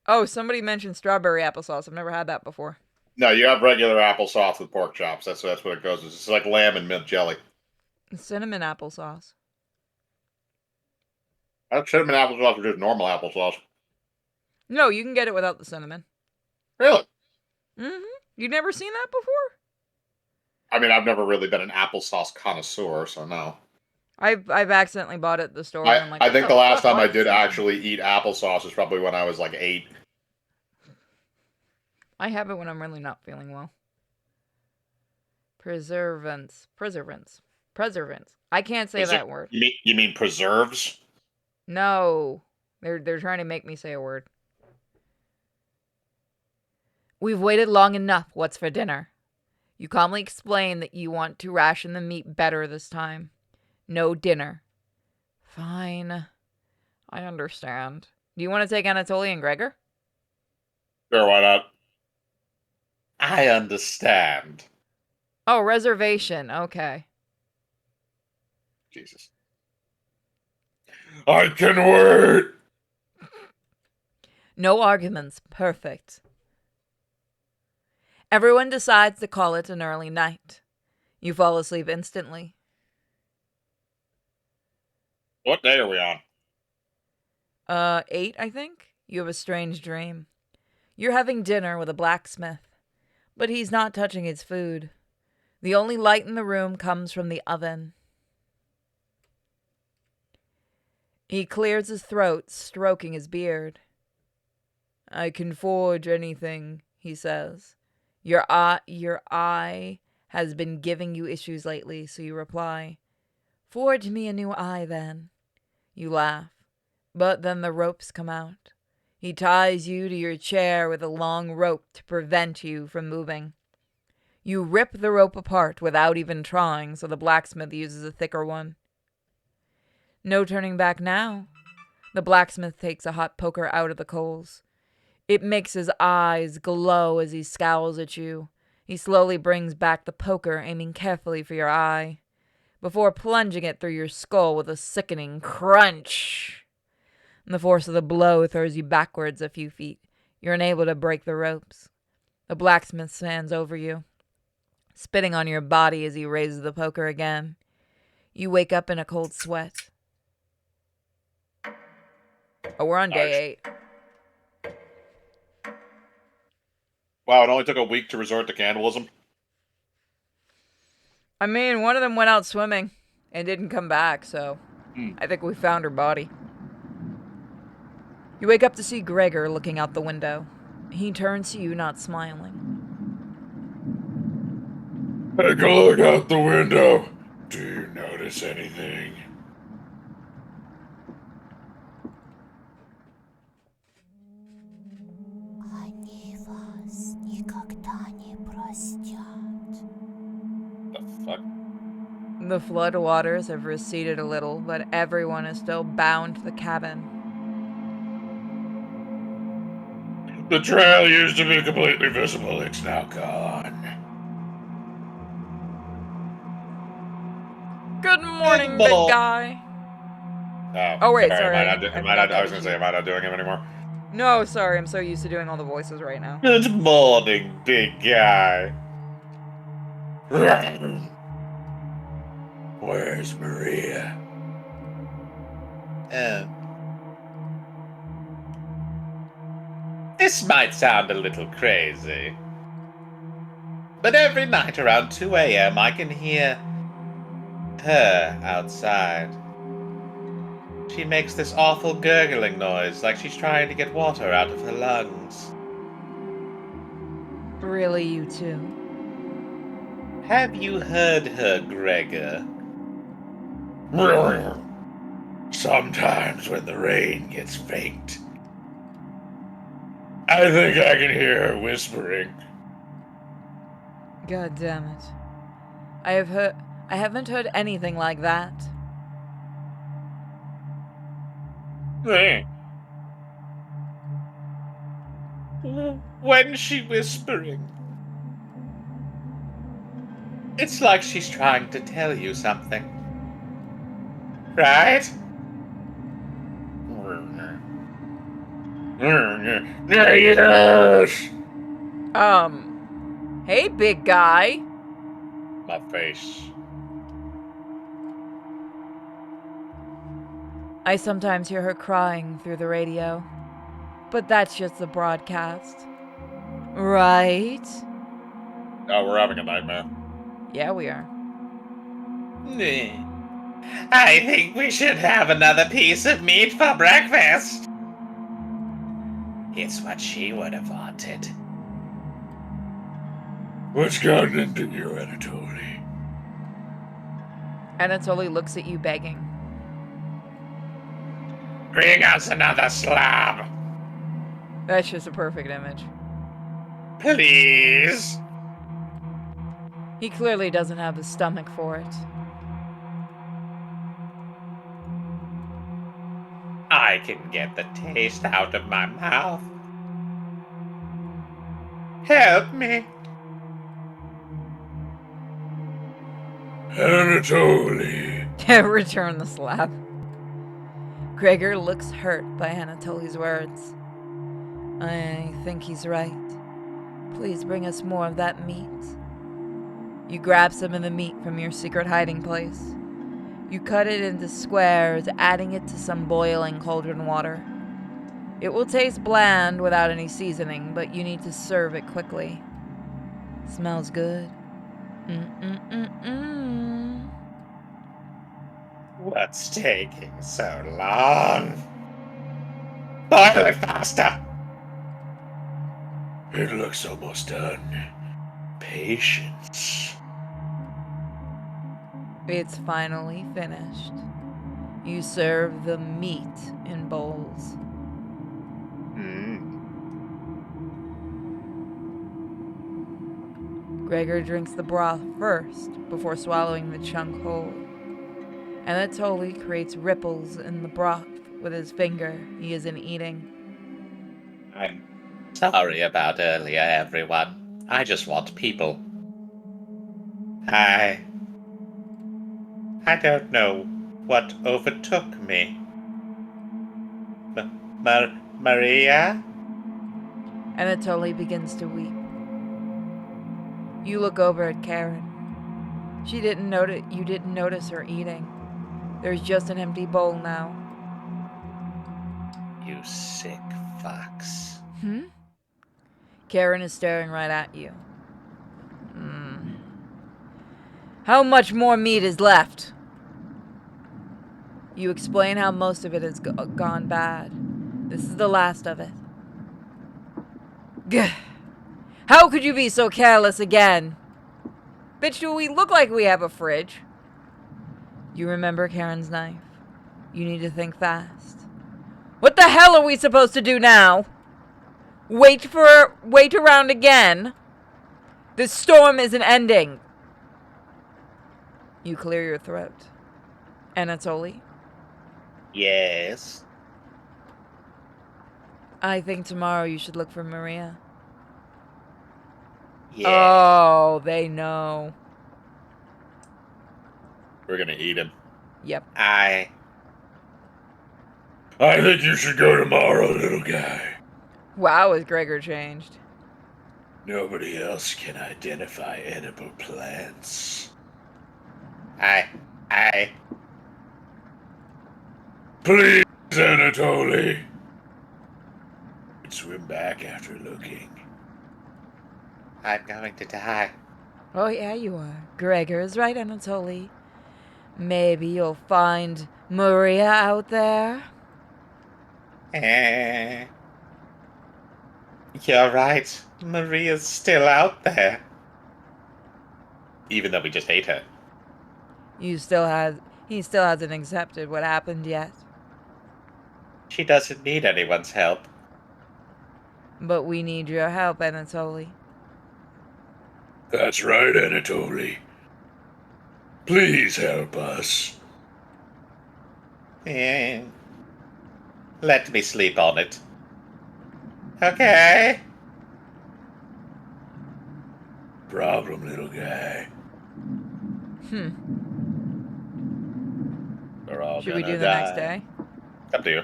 oh, somebody mentioned strawberry applesauce. I've never had that before. No, you have regular applesauce with pork chops. That's what it goes with. It's like lamb and mint jelly. Cinnamon applesauce. I have cinnamon applesauce or just normal applesauce. No, you can get it without the cinnamon. Really? Mm-hmm. You've never seen that before? I mean, I've never really been an applesauce connoisseur, so no. I've accidentally bought it at the store and I'm like, I what think the the last fuck? time Why I is did this in here? actually eat applesauce was probably when I was like 8. I have it when I'm really not feeling well. Preservants. I can't say that word. You mean preserves? No. They're trying to make me say a word. We've waited long enough. What's for dinner? You calmly explain that you want to ration the meat better this time. No dinner. Fine. I understand. Do you want to take Anatoly and Gregor? Sure, why not? I understand. Oh, reservation. Okay. Jesus. I can wait! No arguments. Perfect. Everyone decides to call it an early night. You fall asleep instantly. What day are we on? 8, I think? You have a strange dream. You're having dinner with a blacksmith, but he's not touching his food. The only light in the room comes from the oven. He clears his throat, stroking his beard. I can forge anything, he says. Your eye has been giving you issues lately, so you reply, forge me a new eye, then. You laugh, but then the ropes come out. He ties you to your chair with a long rope to prevent you from moving. You rip the rope apart without even trying, so the blacksmith uses a thicker one. No turning back now. The blacksmith takes a hot poker out of the coals. It makes his eyes glow as he scowls at you. He slowly brings back the poker, aiming carefully for your eye, before plunging it through your skull with a sickening crunch. The force of the blow throws you backwards a few feet. You're unable to break the ropes. The blacksmith stands over you, spitting on your body as he raises the poker again. You wake up in a cold sweat. Oh, we're on day 8. Wow, it only took a week to resort to cannibalism. I mean, one of them went out swimming and didn't come back, so Hmm. I think we found her body. You wake up to see Gregor looking out the window. He turns to you, not smiling. Take a look out the window. Do you notice anything? Они вас никогда не простят. The fuck? The flood waters have receded a little, but everyone is still bound to the cabin. The trail used to be completely visible. It's now gone. Good morning, Good big mo- guy. Oh, wait, Am sorry, I not? I forgot that I was was gonna say, you. am I not doing him anymore? No, sorry, I'm so used to doing all the voices right now. Good morning, big guy. Where's Maria? This might sound a little crazy, but every night around 2 a.m. I can hear her outside. She makes this awful gurgling noise, like she's trying to get water out of her lungs. Really, you two? Have you heard her, Gregor? Sometimes when the rain gets faint, I think I can hear her whispering. God damn it. I haven't heard anything like that. When's she whispering? It's like she's trying to tell you something. Right? Yes! Hey, big guy. My face. I sometimes hear her crying through the radio. But that's just the broadcast. Right? Oh, we're having a nightmare. Yeah, we are. I think we should have another piece of meat for breakfast. It's what she would have wanted. What's gotten into you, Anatoly? Anatoly looks at you begging. Bring us another slab. That's just a perfect image. Please. He clearly doesn't have the stomach for it. I can get the taste out of my mouth. Help me. Anatoly. Return the slap. Gregor looks hurt by Anatoly's words. I think he's right. Please bring us more of that meat. You grab some of the meat from your secret hiding place. You cut it into squares, adding it to some boiling cauldron water. It will taste bland without any seasoning, but you need to serve it quickly. Smells good. What's taking so long? Boil it faster! It looks almost done. Patience. It's finally finished. You serve the meat in bowls. Gregor drinks the broth first before swallowing the chunk whole. Anatoly creates ripples in the broth with his finger he isn't eating. I'm sorry about earlier, everyone. I just want people. I don't know what overtook me. Maria? Anatoly begins to weep. You look over at Karen. You didn't notice her eating. There's just an empty bowl now. You sick fucks. Karen is staring right at you. How much more meat is left? You explain how most of it has gone bad. This is the last of it. Gah. How could you be so careless again? Bitch, do we look like we have a fridge? You remember Karen's knife. You need to think fast. What the hell are we supposed to do now? Wait around again? This storm isn't ending. You clear your throat. Anatoly? Yes? I think tomorrow you should look for Maria. Yeah. Oh, they know. We're gonna eat him. Yep. I think you should go tomorrow, little guy. Wow, has Gregor changed? Nobody else can identify edible plants. Please, Anatoly. Swim back after looking. I'm going to die. Oh, yeah, you are. Gregor is right, Anatoly. Maybe you'll find Maria out there? You're right. Maria's still out there. Even though we just hate her. He still hasn't accepted what happened yet. She doesn't need anyone's help. But we need your help, Anatoly. That's right, Anatoly. Please help us. Let me sleep on it. Okay. Problem, little guy. We're all Should we gonna do the die. next day? Up to you.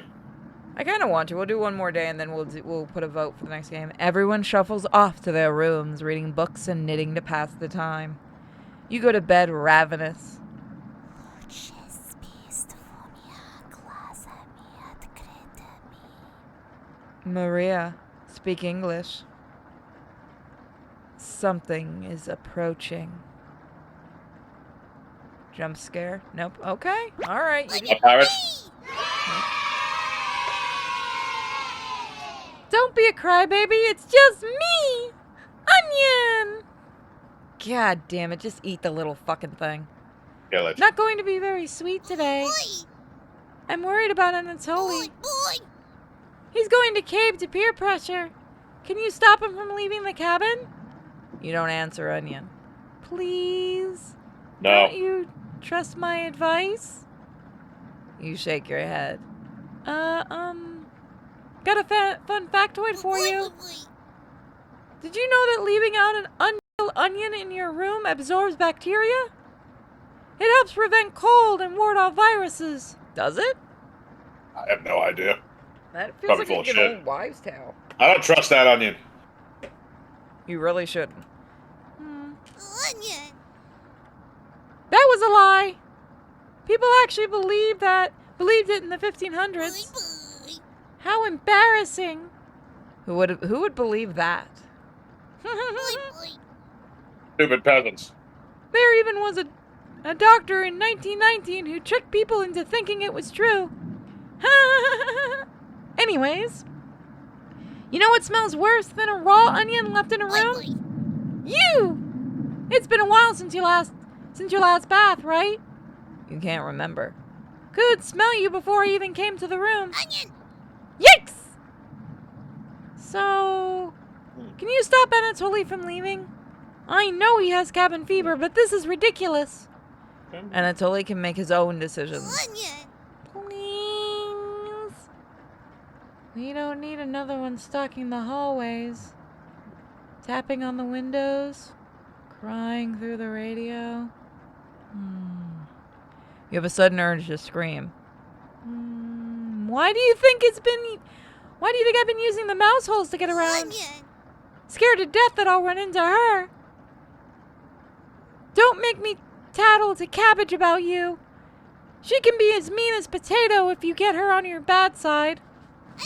I kind of want to. We'll do one more day and then we'll put a vote for the next game. Everyone shuffles off to their rooms, reading books and knitting to pass the time. You go to bed ravenous. Maria, speak English. Something is approaching. Jump scare? Nope. Okay. All right. Pirates. Don't be a crybaby. It's just me, Onion. God damn it! Just eat the little fucking thing. Kill it. Not going to be very sweet today. I'm worried about Anatoly. He's going to cave to peer pressure. Can you stop him from leaving the cabin? You don't answer, Onion. Please? No. Don't you trust my advice? You shake your head. Got a fun factoid for you. Did you know that leaving out an unpeeled onion in your room absorbs bacteria? It helps prevent cold and ward off viruses. Does it? I have no idea. That feels Probably full like of an shit. old wives' tale. I don't trust that onion. You really shouldn't. Onion. That was a lie. People actually believed it in the 1500s. How embarrassing. Who would believe that? Stupid peasants. There even was a doctor in 1919 who tricked people into thinking it was true. Anyways, you know what smells worse than a raw onion left in a room? You! It's been a while since your last bath, right? You can't remember. Could smell you before I even came to the room. Onion. Yikes! So, can you stop Anatoly from leaving? I know he has cabin fever, but this is ridiculous. Anatoly can make his own decisions. Onion. Please. We don't need another one stalking the hallways, tapping on the windows, crying through the radio. You have a sudden urge to scream. Why do you think I've been using the mouse holes to get around? Onion. Scared to death that I'll run into her. Don't make me tattle to Cabbage about you. She can be as mean as Potato if you get her on your bad side.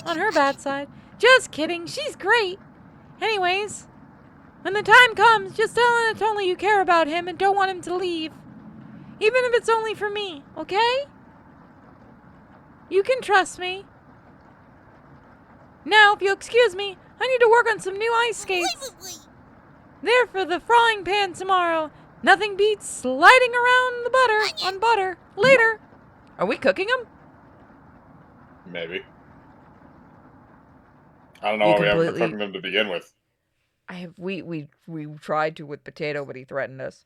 On her bad side. Just kidding, she's great. Anyways, when the time comes, just tell Anatoly you care about him and don't want him to leave. Even if it's only for me, okay? You can trust me. Now, if you'll excuse me, I need to work on some new ice skates. They're for the frying pan tomorrow. Nothing beats sliding around the butter on butter. Later. Are we cooking them? Maybe. I don't know You why we haven't been completely- cooking them to begin with. We tried to with Potato, but he threatened us.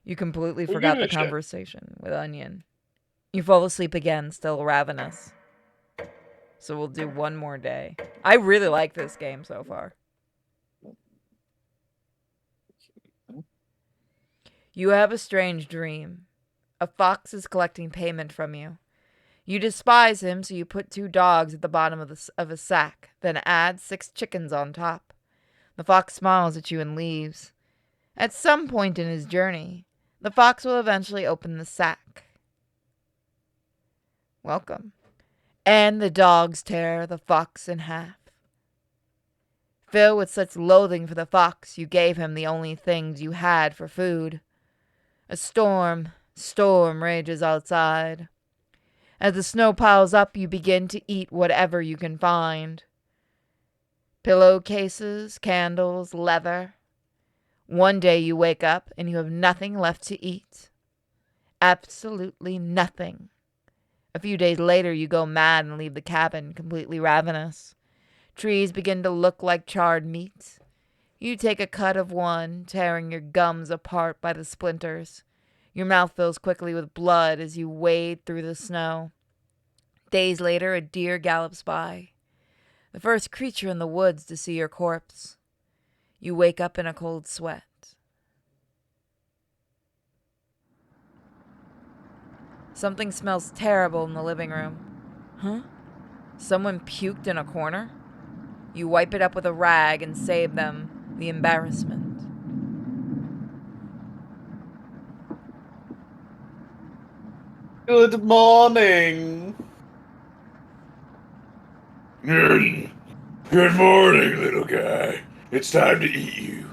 You completely Who forgot gives the a shit? conversation with Onion. You fall asleep again, still ravenous. So we'll do one more day. I really like this game so far. You have a strange dream. A fox is collecting payment from you. You despise him, so you put 2 dogs at the bottom of a sack, then add 6 chickens on top. The fox smiles at you and leaves. At some point in his journey, the fox will eventually open the sack. Welcome. And the dogs tear the fox in half. Filled with such loathing for the fox, you gave him the only things you had for food. A storm rages outside. As the snow piles up, you begin to eat whatever you can find. Pillowcases, candles, leather. One day you wake up and you have nothing left to eat. Absolutely nothing. A few days later, you go mad and leave the cabin, completely ravenous. Trees begin to look like charred meat. You take a cut of one, tearing your gums apart by the splinters. Your mouth fills quickly with blood as you wade through the snow. Days later, a deer gallops by. The first creature in the woods to see your corpse. You wake up in a cold sweat. Something smells terrible in the living room. Huh? Someone puked in a corner? You wipe it up with a rag and save them the embarrassment. Good morning. Good morning, little guy. It's time to eat you.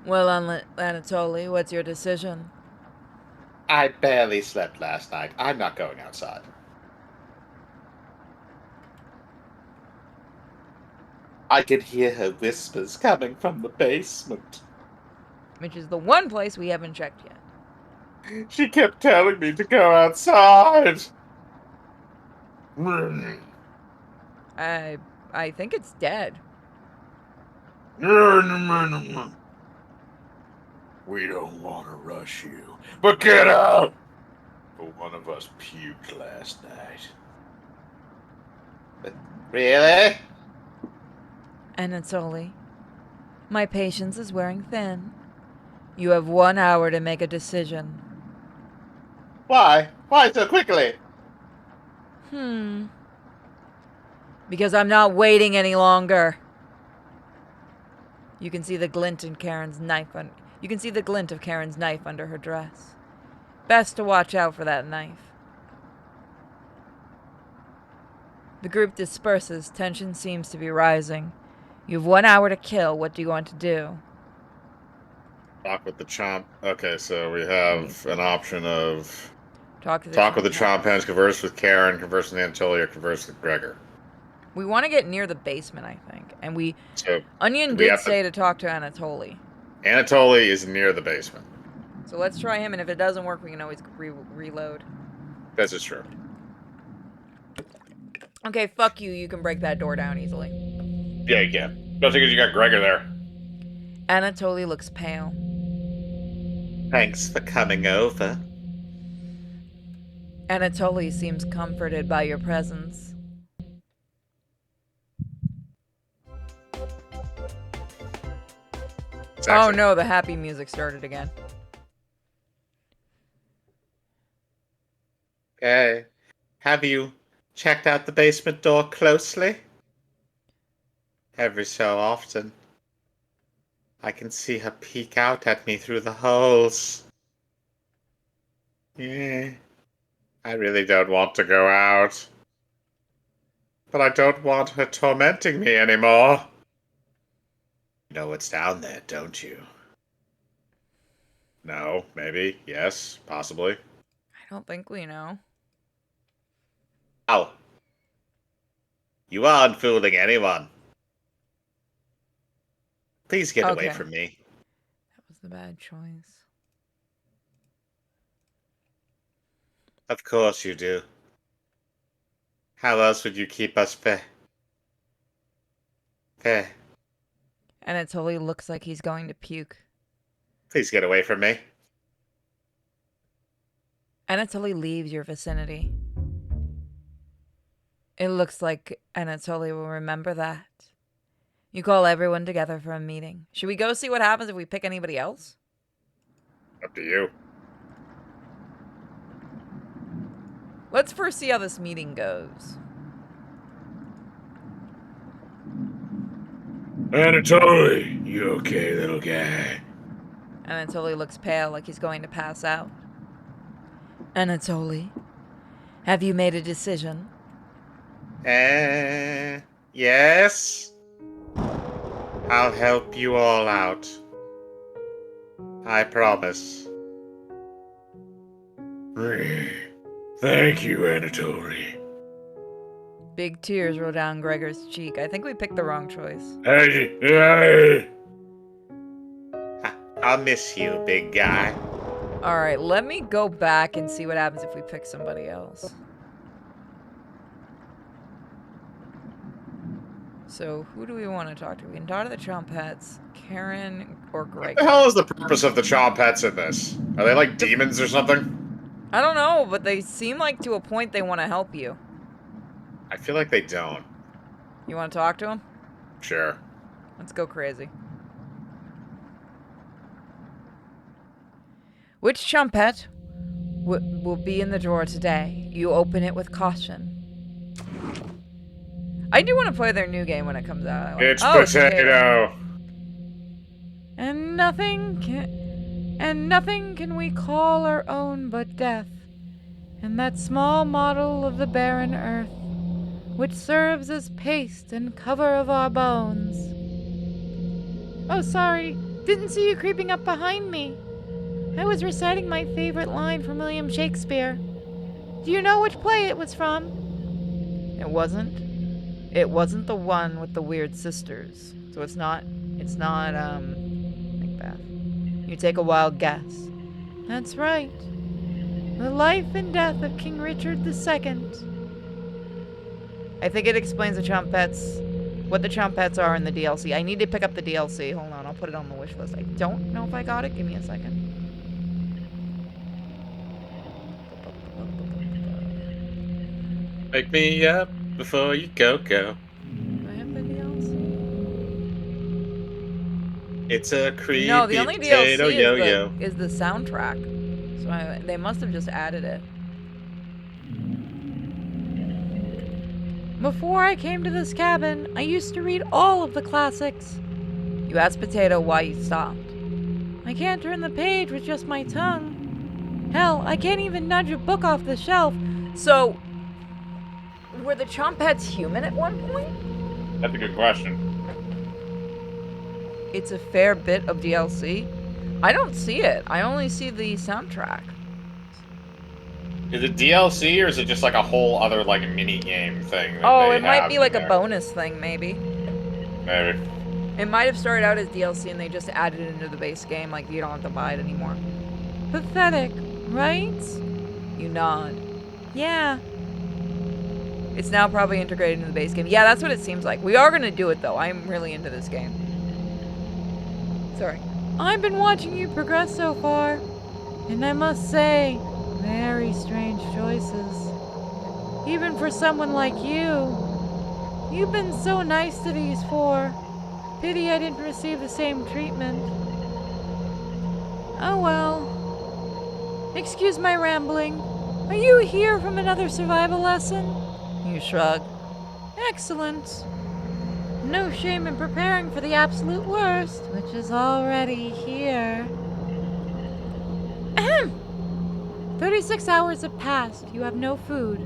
Well, Anatoly, what's your decision? I barely slept last night. I'm not going outside. I could hear her whispers coming from the basement. Which is the one place we haven't checked yet. She kept telling me to go outside. I think it's dead. We don't want to rush you, but get up! But one of us puked last night. Really? Anatoly, my patience is wearing thin. You have 1 hour to make a decision. Why? Why so quickly? Because I'm not waiting any longer. You can see the glint in Karen's knife. You can see the glint of Karen's knife under her dress. Best to watch out for that knife. The group disperses. Tension seems to be rising. You have 1 hour to kill. What do you want to do? Talk with the chomp. Okay, so we have an option of Talk to the talk with the chomp. chomp hens, converse with Karen, converse with Anatoly, or converse with Gregor. We want to get near the basement, I think. And So Onion we did have say to talk to Anatoly. Anatoly is near the basement. So let's try him, and if it doesn't work, we can always reload. This is true. Okay, fuck you. You can break that door down easily. Yeah, you can. Especially because you got Gregor there. Anatoly looks pale. Thanks for coming over. Anatoly seems comforted by your presence. Oh no, the happy music started again. Okay. Have you checked out the basement door closely? Every so often, I can see her peek out at me through the holes. Yeah. I really don't want to go out. But I don't want her tormenting me anymore. You know what's down there, don't you? No, maybe, yes, possibly. I don't think we know. Oh. You aren't fooling anyone. Please get away Okay. from me. That was the bad choice. Of course you do. How else would you keep us fair? Anatoly looks like he's going to puke. Please get away from me. Anatoly leaves your vicinity. It looks like Anatoly will remember that. You call everyone together for a meeting. Should we go see what happens if we pick anybody else? Up to you. Let's first see how this meeting goes. Anatoly, you okay, little guy? Anatoly looks pale, like he's going to pass out. Anatoly, have you made a decision? Yes? I'll help you all out. I promise. Thank you, Anatoly. Big tears roll down Gregor's cheek. I think we picked the wrong choice. Hey. I'll miss you, big guy. Alright, let me go back and see what happens if we pick somebody else. So, who do we want to talk to? We can talk to the Chompettes, Karen, or What Gregor. the hell is the purpose of the Chompettes in this? Are they like demons or something? I don't know, but they seem like to a point they want to help you. I feel like they don't. You want to talk to them? Sure. Let's go crazy. Which Chompette will be in the drawer today? You open it with caution. I do want to play their new game when it comes out. It's Oh, potato. And nothing can we call our own but death, and that small model of the barren earth, which serves as paste and cover of our bones. Oh, sorry, didn't see you creeping up behind me. I was reciting my favorite line from William Shakespeare. Do you know which play it was from? It wasn't. It wasn't the one with the weird sisters. So it's not Macbeth. You take a wild guess. That's right. The life and death of King Richard II. I think it explains the Chompettes, what the Chompettes are in the DLC. I need to pick up the DLC. Hold on, I'll put it on the wish list. I don't know if I got it. Give me a second. Wake me up before you go. Do I have the DLC? It's a creepy No, the only potato DLC yo-yo. is the soundtrack. So they must have just added it. Before I came to this cabin, I used to read all of the classics. You asked Potato why you stopped. I can't turn the page with just my tongue. Hell, I can't even nudge a book off the shelf. So, were the Chompettes human at one point? That's a good question. It's a fair bit of DLC. I don't see it. I only see the soundtrack. Is it DLC or is it just like a whole other like mini game thing? That Oh, they it might have be like in a there? bonus thing, maybe. Maybe. It might have started out as DLC and they just added it into the base game, like you don't have to buy it anymore. Pathetic, right? You nod. Yeah. It's now probably integrated into the base game. Yeah, that's what it seems like. We are gonna do it though. I'm really into this game. Sorry. I've been watching you progress so far, and I must say, very strange choices. Even for someone like you. You've been so nice to these four. Pity I didn't receive the same treatment. Oh well. Excuse my rambling. Are you here from another survival lesson? You shrug. Excellent. No shame in preparing for the absolute worst, which is already here. Ahem. 36 hours have passed. You have no food.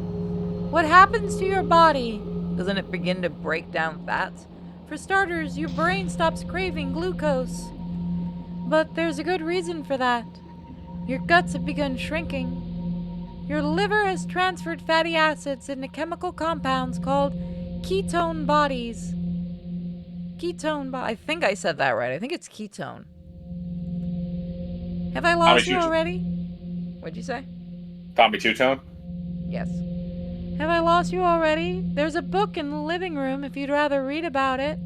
What happens to your body? Doesn't it begin to break down fats? For starters, your brain stops craving glucose. But there's a good reason for that. Your guts have begun shrinking. Your liver has transferred fatty acids into chemical compounds called ketone bodies. I think I said that right. I think it's ketone. Have I lost you already? What'd you say? Tommy Two-Tone? Yes. Have I lost you already? There's a book in the living room if you'd rather read about it.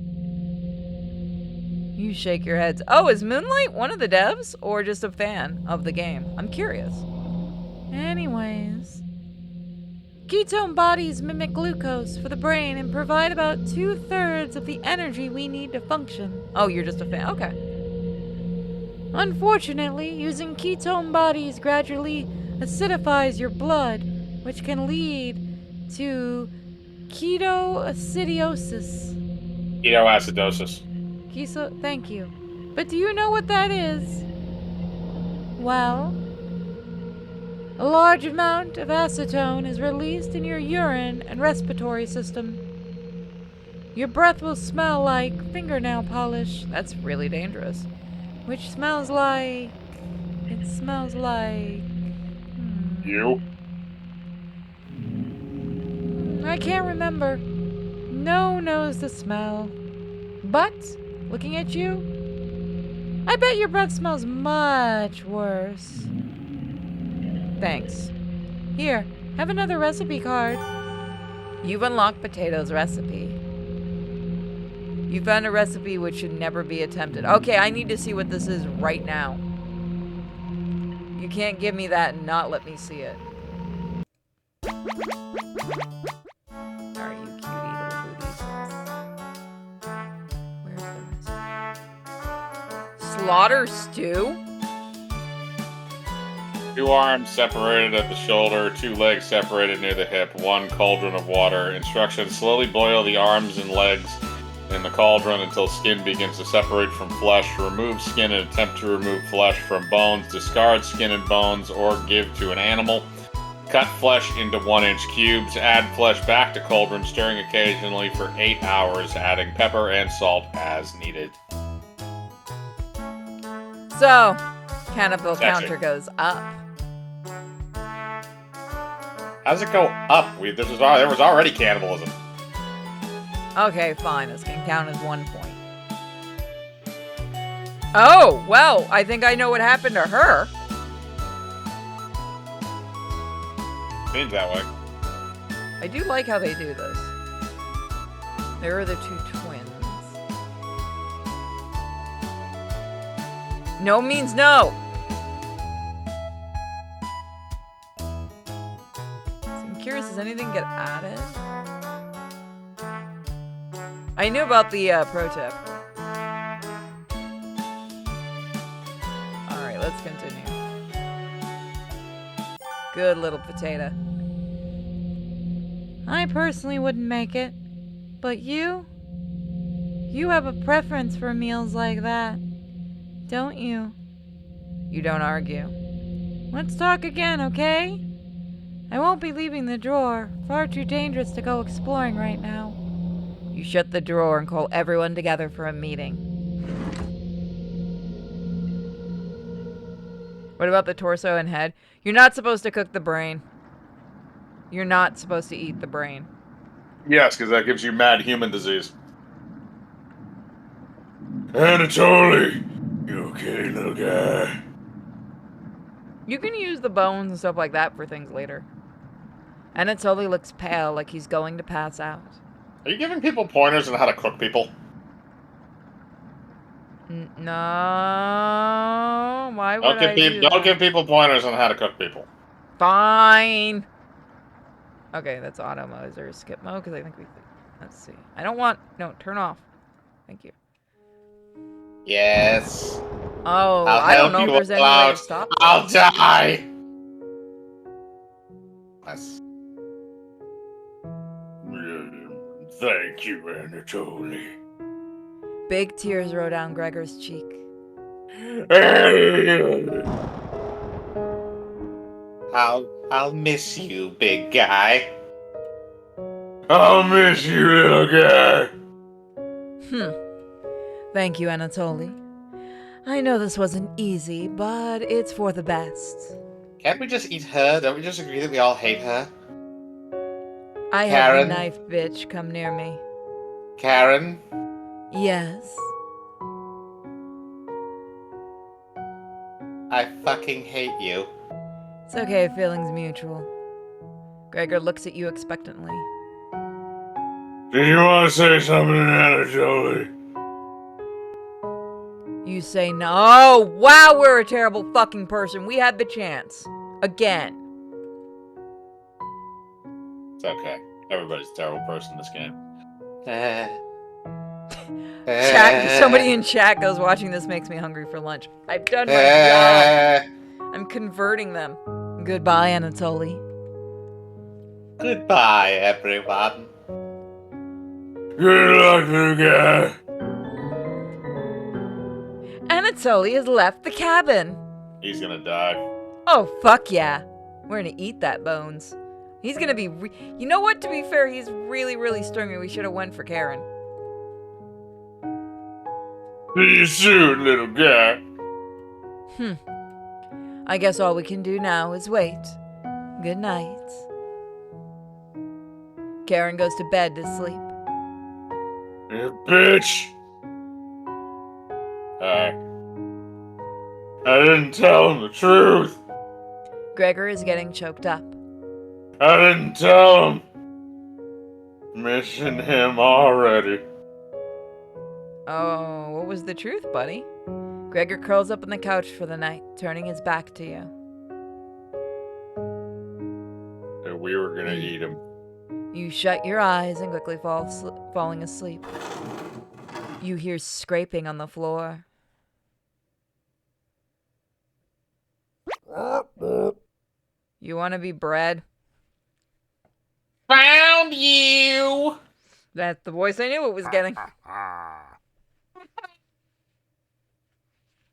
You shake your heads. Oh, is Moonlight one of the devs or just a fan of the game? I'm curious. Anyways. Ketone bodies mimic glucose for the brain and provide about 2/3 of the energy we need to function. Oh, you're just a fan. Okay. Unfortunately, using ketone bodies gradually acidifies your blood, which can lead to ketoacidosis. Ketoacidosis. Thank you. But do you know what that is? Well, a large amount of acetone is released in your urine and respiratory system. Your breath will smell like fingernail polish. That's really dangerous. Which smells like... It smells like... You? I can't remember. No knows the smell. But, looking at you, I bet your breath smells much worse. Thanks. Here, have another recipe card. You've unlocked Potato's recipe. You found a recipe which should never be attempted. Okay, I need to see what this is right now. You can't give me that and not let me see it. Alright, you cutie little booties. Where's the recipe? Slaughter stew? 2 arms separated at the shoulder, 2 legs separated near the hip, 1 cauldron of water. Instructions: slowly boil the arms and legs in the cauldron until skin begins to separate from flesh. Remove skin and attempt to remove flesh from bones. Discard skin and bones or give to an animal. Cut flesh into 1-inch cubes. Add flesh back to cauldron, stirring occasionally for 8 hours, adding pepper and salt as needed. So, cannibal Sexy. counter goes up. How does it go up? There was already cannibalism. Okay, fine. This can count as 1 point. Oh, well, I think I know what happened to her. Seems that way. I do like how they do this. There are the 2 twins. No means no. So I'm curious, does anything get added? I knew about the pro tip. Alright, let's continue. Good little potato. I personally wouldn't make it. But you? You have a preference for meals like that, don't you? You don't argue. Let's talk again, okay? I won't be leaving the drawer. Far too dangerous to go exploring right now. You shut the drawer and call everyone together for a meeting. What about the torso and head? You're not supposed to cook the brain. You're not supposed to eat the brain. Yes, because that gives you mad human disease. Anatoly! You okay, little guy? You can use the bones and stuff like that for things later. Anatoly looks pale, like he's going to pass out. Are you giving people pointers on how to cook people? No, why would I do Don't that? give people pointers on how to cook people. Fine. Okay, that's auto mode. Is there a skip mode? Because I think we... Let's see. I don't want... No, turn off. Thank you. Yes. Oh, I'll I don't help know if you there's any way out. to stop I'll this. die. That's... Thank you, Anatoly. Big tears roll down Gregor's cheek. I'll miss you, big guy. I'll miss you, little guy. Thank you, Anatoly. I know this wasn't easy, but it's for the best. Can't we just eat her? Don't we just agree that we all hate her? I have Karen? the knife, bitch. Come near me. Karen? Yes. I fucking hate you. It's okay, feelings mutual. Gregor looks at you expectantly. Did you want to say something, Anatoly? You say no. Oh, wow, we're a terrible fucking person. We had the chance. Again. It's okay. Everybody's a terrible person in this game. Chat, somebody in chat goes, watching this makes me hungry for lunch. I've done my job. I'm converting them. Goodbye, Anatoly. Goodbye, everyone. Good luck, little guy. Anatoly has left the cabin. He's gonna die. Oh, fuck yeah. We're gonna eat that bones. He's gonna be... You know what? To be fair, he's really, really stringy. We should have went for Karen. See you soon, little guy. I guess all we can do now is wait. Good night. Karen goes to bed to sleep. You bitch! I didn't tell him the truth. Gregor is getting choked up. I didn't tell him. Missing him already. Oh, what was the truth, buddy? Gregor curls up on the couch for the night, turning his back to you. That we were gonna eat him. You shut your eyes and quickly falling asleep. You hear scraping on the floor. You want to be bread? Found you! That's the voice I knew it was getting.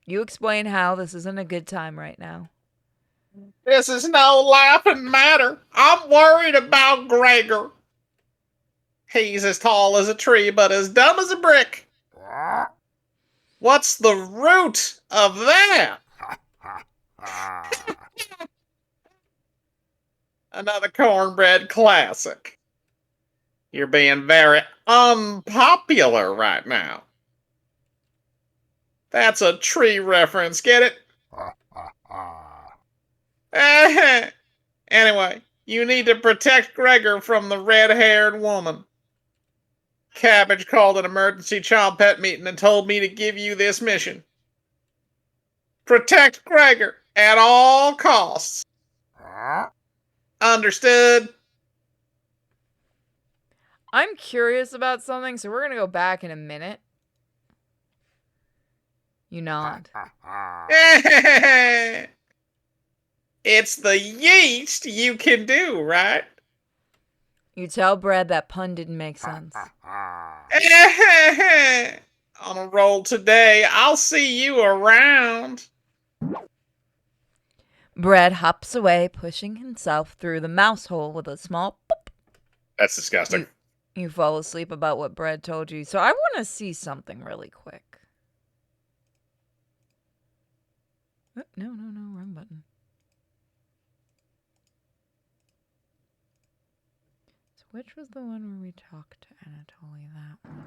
You explain how this isn't a good time right now. This is no laughing matter. I'm worried about Gregor. He's as tall as a tree, but as dumb as a brick. What's the root of that? Another cornbread classic. You're being very unpopular right now. That's a tree reference, get it? Anyway, you need to protect Gregor from the red-haired woman. Cabbage called an emergency child pet meeting and told me to give you this mission. Protect Gregor at all costs. Understood? I'm curious about something, so we're going to go back in a minute. You nod. It's the yeast you can do, right? You tell Brad that pun didn't make sense. On a roll today. I'll see you around. Brad hops away, pushing himself through the mouse hole with a small pop. That's disgusting. You fall asleep about what Brad told you. So I want to see something really quick. Oh, no, wrong button. So which was the one where we talked to Anatoly? That one.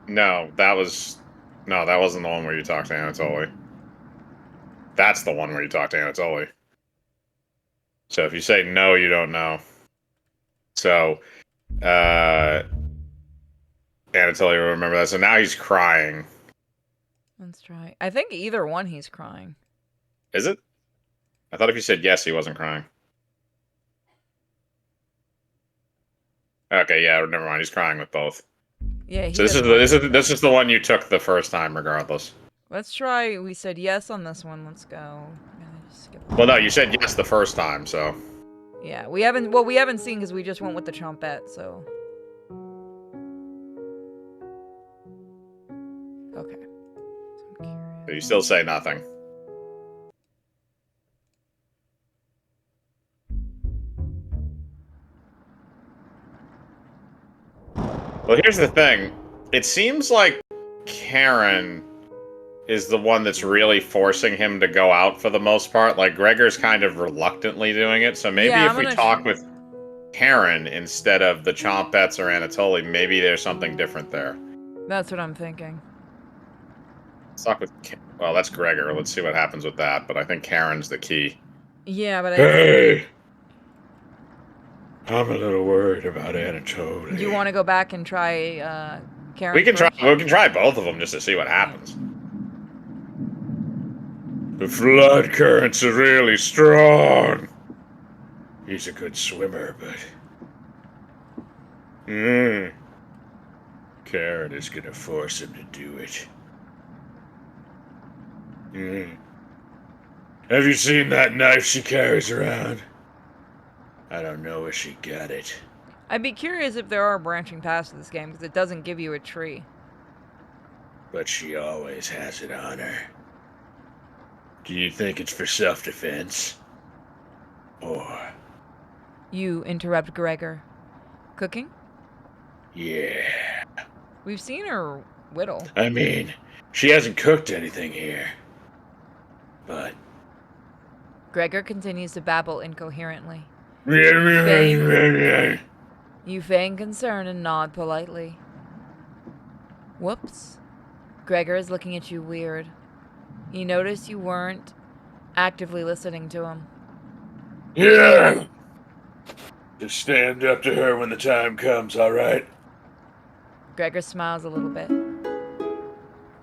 No, that wasn't the one where you talked to Anatoly. That's the one where you talked to Anatoly. So if you say no, you don't know. So, Anatoly will remember that. So now he's crying. Let's try. I think either one he's crying. Is it? I thought if you said yes, he wasn't crying. Okay, yeah, never mind. He's crying with both. Yeah. So this is the one you took the first time, regardless. Let's try. We said yes on this one. Let's go. Well, no, you said yes the first time, so. Yeah, we haven't seen because we just went with the trumpet. So. Okay. So I'm But you still say nothing. Well, here's the thing. It seems like Karen is the one that's really forcing him to go out for the most part. Like, Gregor's kind of reluctantly doing it. So maybe Yeah, if we talk with Karen instead of the Chompets or Anatoly, maybe there's something different there. That's what I'm thinking. Let's talk with... Well, that's Gregor. Let's see what happens with that. But I think Karen's the key. Yeah, but Hey! I'm a little worried about Anatoly. Do you want to go back and try Karen? We can first? try both of them just to see what happens. The flood currents are really strong. He's a good swimmer, but... Karen is gonna force him to do it. Have you seen that knife she carries around? I don't know where she got it. I'd be curious if there are branching paths to this game because it doesn't give you a tree. But she always has it on her. Do you think it's for self-defense? Or... You interrupt Gregor. Cooking? Yeah. We've seen her whittle. I mean, she hasn't cooked anything here. But... Gregor continues to babble incoherently. You feign concern and nod politely. Whoops. Gregor is looking at you weird. You notice you weren't actively listening to him. Yeah! Just stand up to her when the time comes, alright? Gregor smiles a little bit.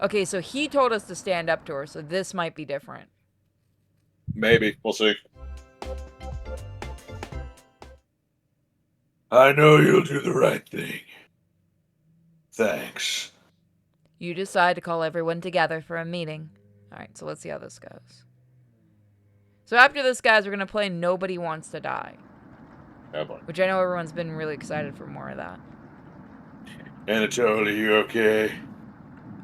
Okay, so he told us to stand up to her, so this might be different. Maybe. We'll see. I know you'll do the right thing. Thanks. You decide to call everyone together for a meeting. Alright, so let's see how this goes. So after this, guys, we're going to play Nobody Wants to Die. Oh boy. Which I know everyone's been really excited for more of that. Anatoly, you okay?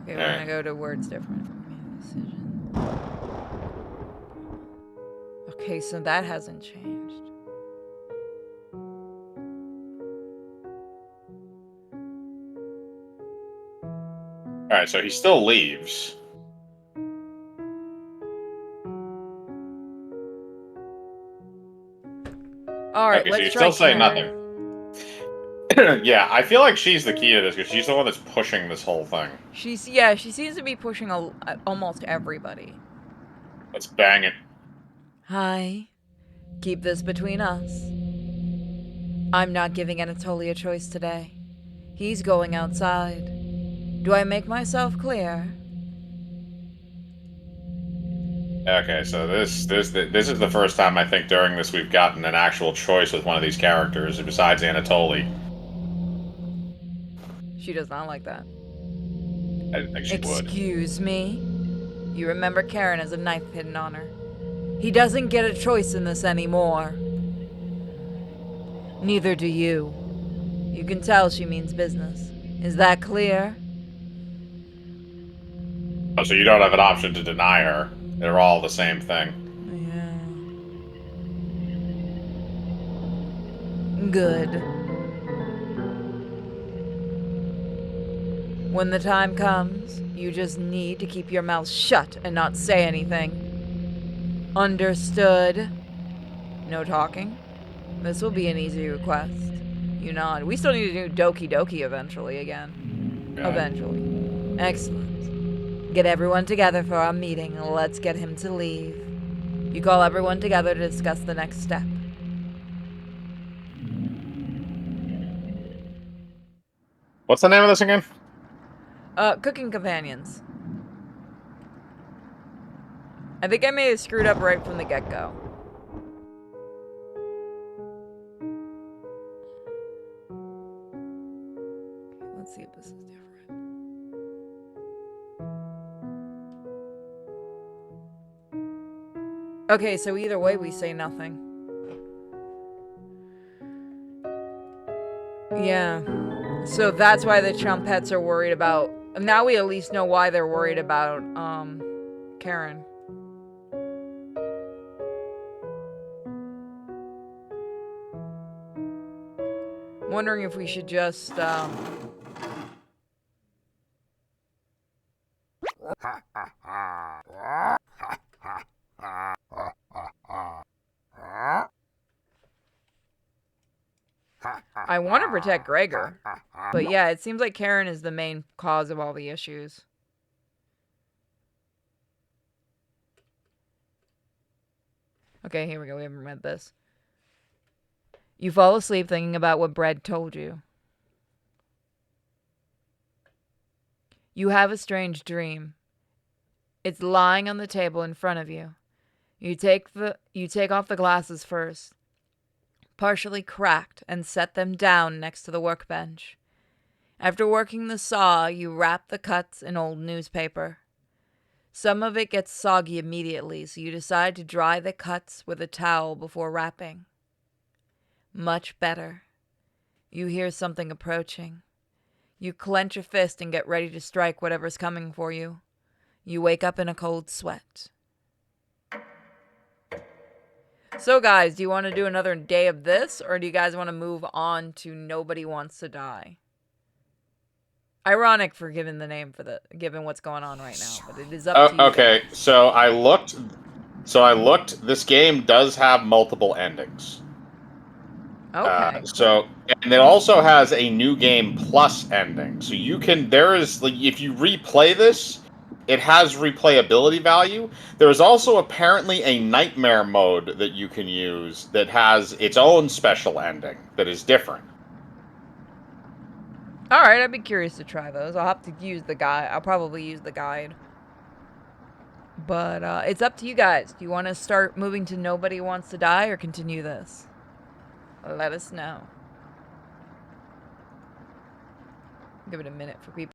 Okay, we're going to go to words different. Decision. Okay, so that hasn't changed. Alright, so he still leaves. Alright, Okay, so you let's still try say Karen. nothing. Yeah, I feel like she's the key to this because she's the one that's pushing this whole thing. She seems to be pushing almost everybody. Let's bang it. Hi. Keep this between us. I'm not giving Anatoly a choice today. He's going outside. Do I make myself clear? Okay, so this is the first time I think during this we've gotten an actual choice with one of these characters besides Anatoly. She does not like that. I didn't think she would. Excuse me? You remember Karen has a knife hidden on her. He doesn't get a choice in this anymore. Neither do you. You can tell she means business. Is that clear? Oh, so you don't have an option to deny her. They're all the same thing. Yeah. Good. When the time comes, you just need to keep your mouth shut and not say anything. Understood? No talking? This will be an easy request. You nod. We still need to do Doki Doki eventually again. Yeah. Eventually. Excellent. Get everyone together for our meeting and let's get him to leave. You call everyone together to discuss the next step. What's the name of this again? Cooking companions. I think I may have screwed up right from the get-go. Let's see if this is different. Okay, so either way we say nothing. Yeah. So that's why the Chumpets are worried about... Now we at least know why they're worried about, Karen. Wondering if we should just, I want to protect Gregor. But yeah, it seems like Karen is the main cause of all the issues. Okay, here we go. We haven't read this. You fall asleep thinking about what Bread told you. You have a strange dream. It's lying on the table in front of you. You take off the glasses first, partially cracked, and set them down next to the workbench. After working the saw, you wrap the cuts in old newspaper. Some of it gets soggy immediately, so you decide to dry the cuts with a towel before wrapping. Much better. You hear something approaching. You clench a fist and get ready to strike whatever's coming for you. You wake up in a cold sweat. So guys, do you want to do another day of this, or do you guys want to move on to Nobody Wants to Die? Ironic for given the name given what's going on right now, but it is up to you. Okay, so I looked. This game does have multiple endings. Okay. And it also has a new game plus ending. So there is, like, if you replay this, it has replayability value. There is also apparently a nightmare mode that you can use that has its own special ending that is different. All right, I'd be curious to try those. I'll have to use the guide. I'll probably use the guide. But it's up to you guys. Do you want to start moving to Nobody Wants to Die or continue this? Let us know. Give it a minute for people.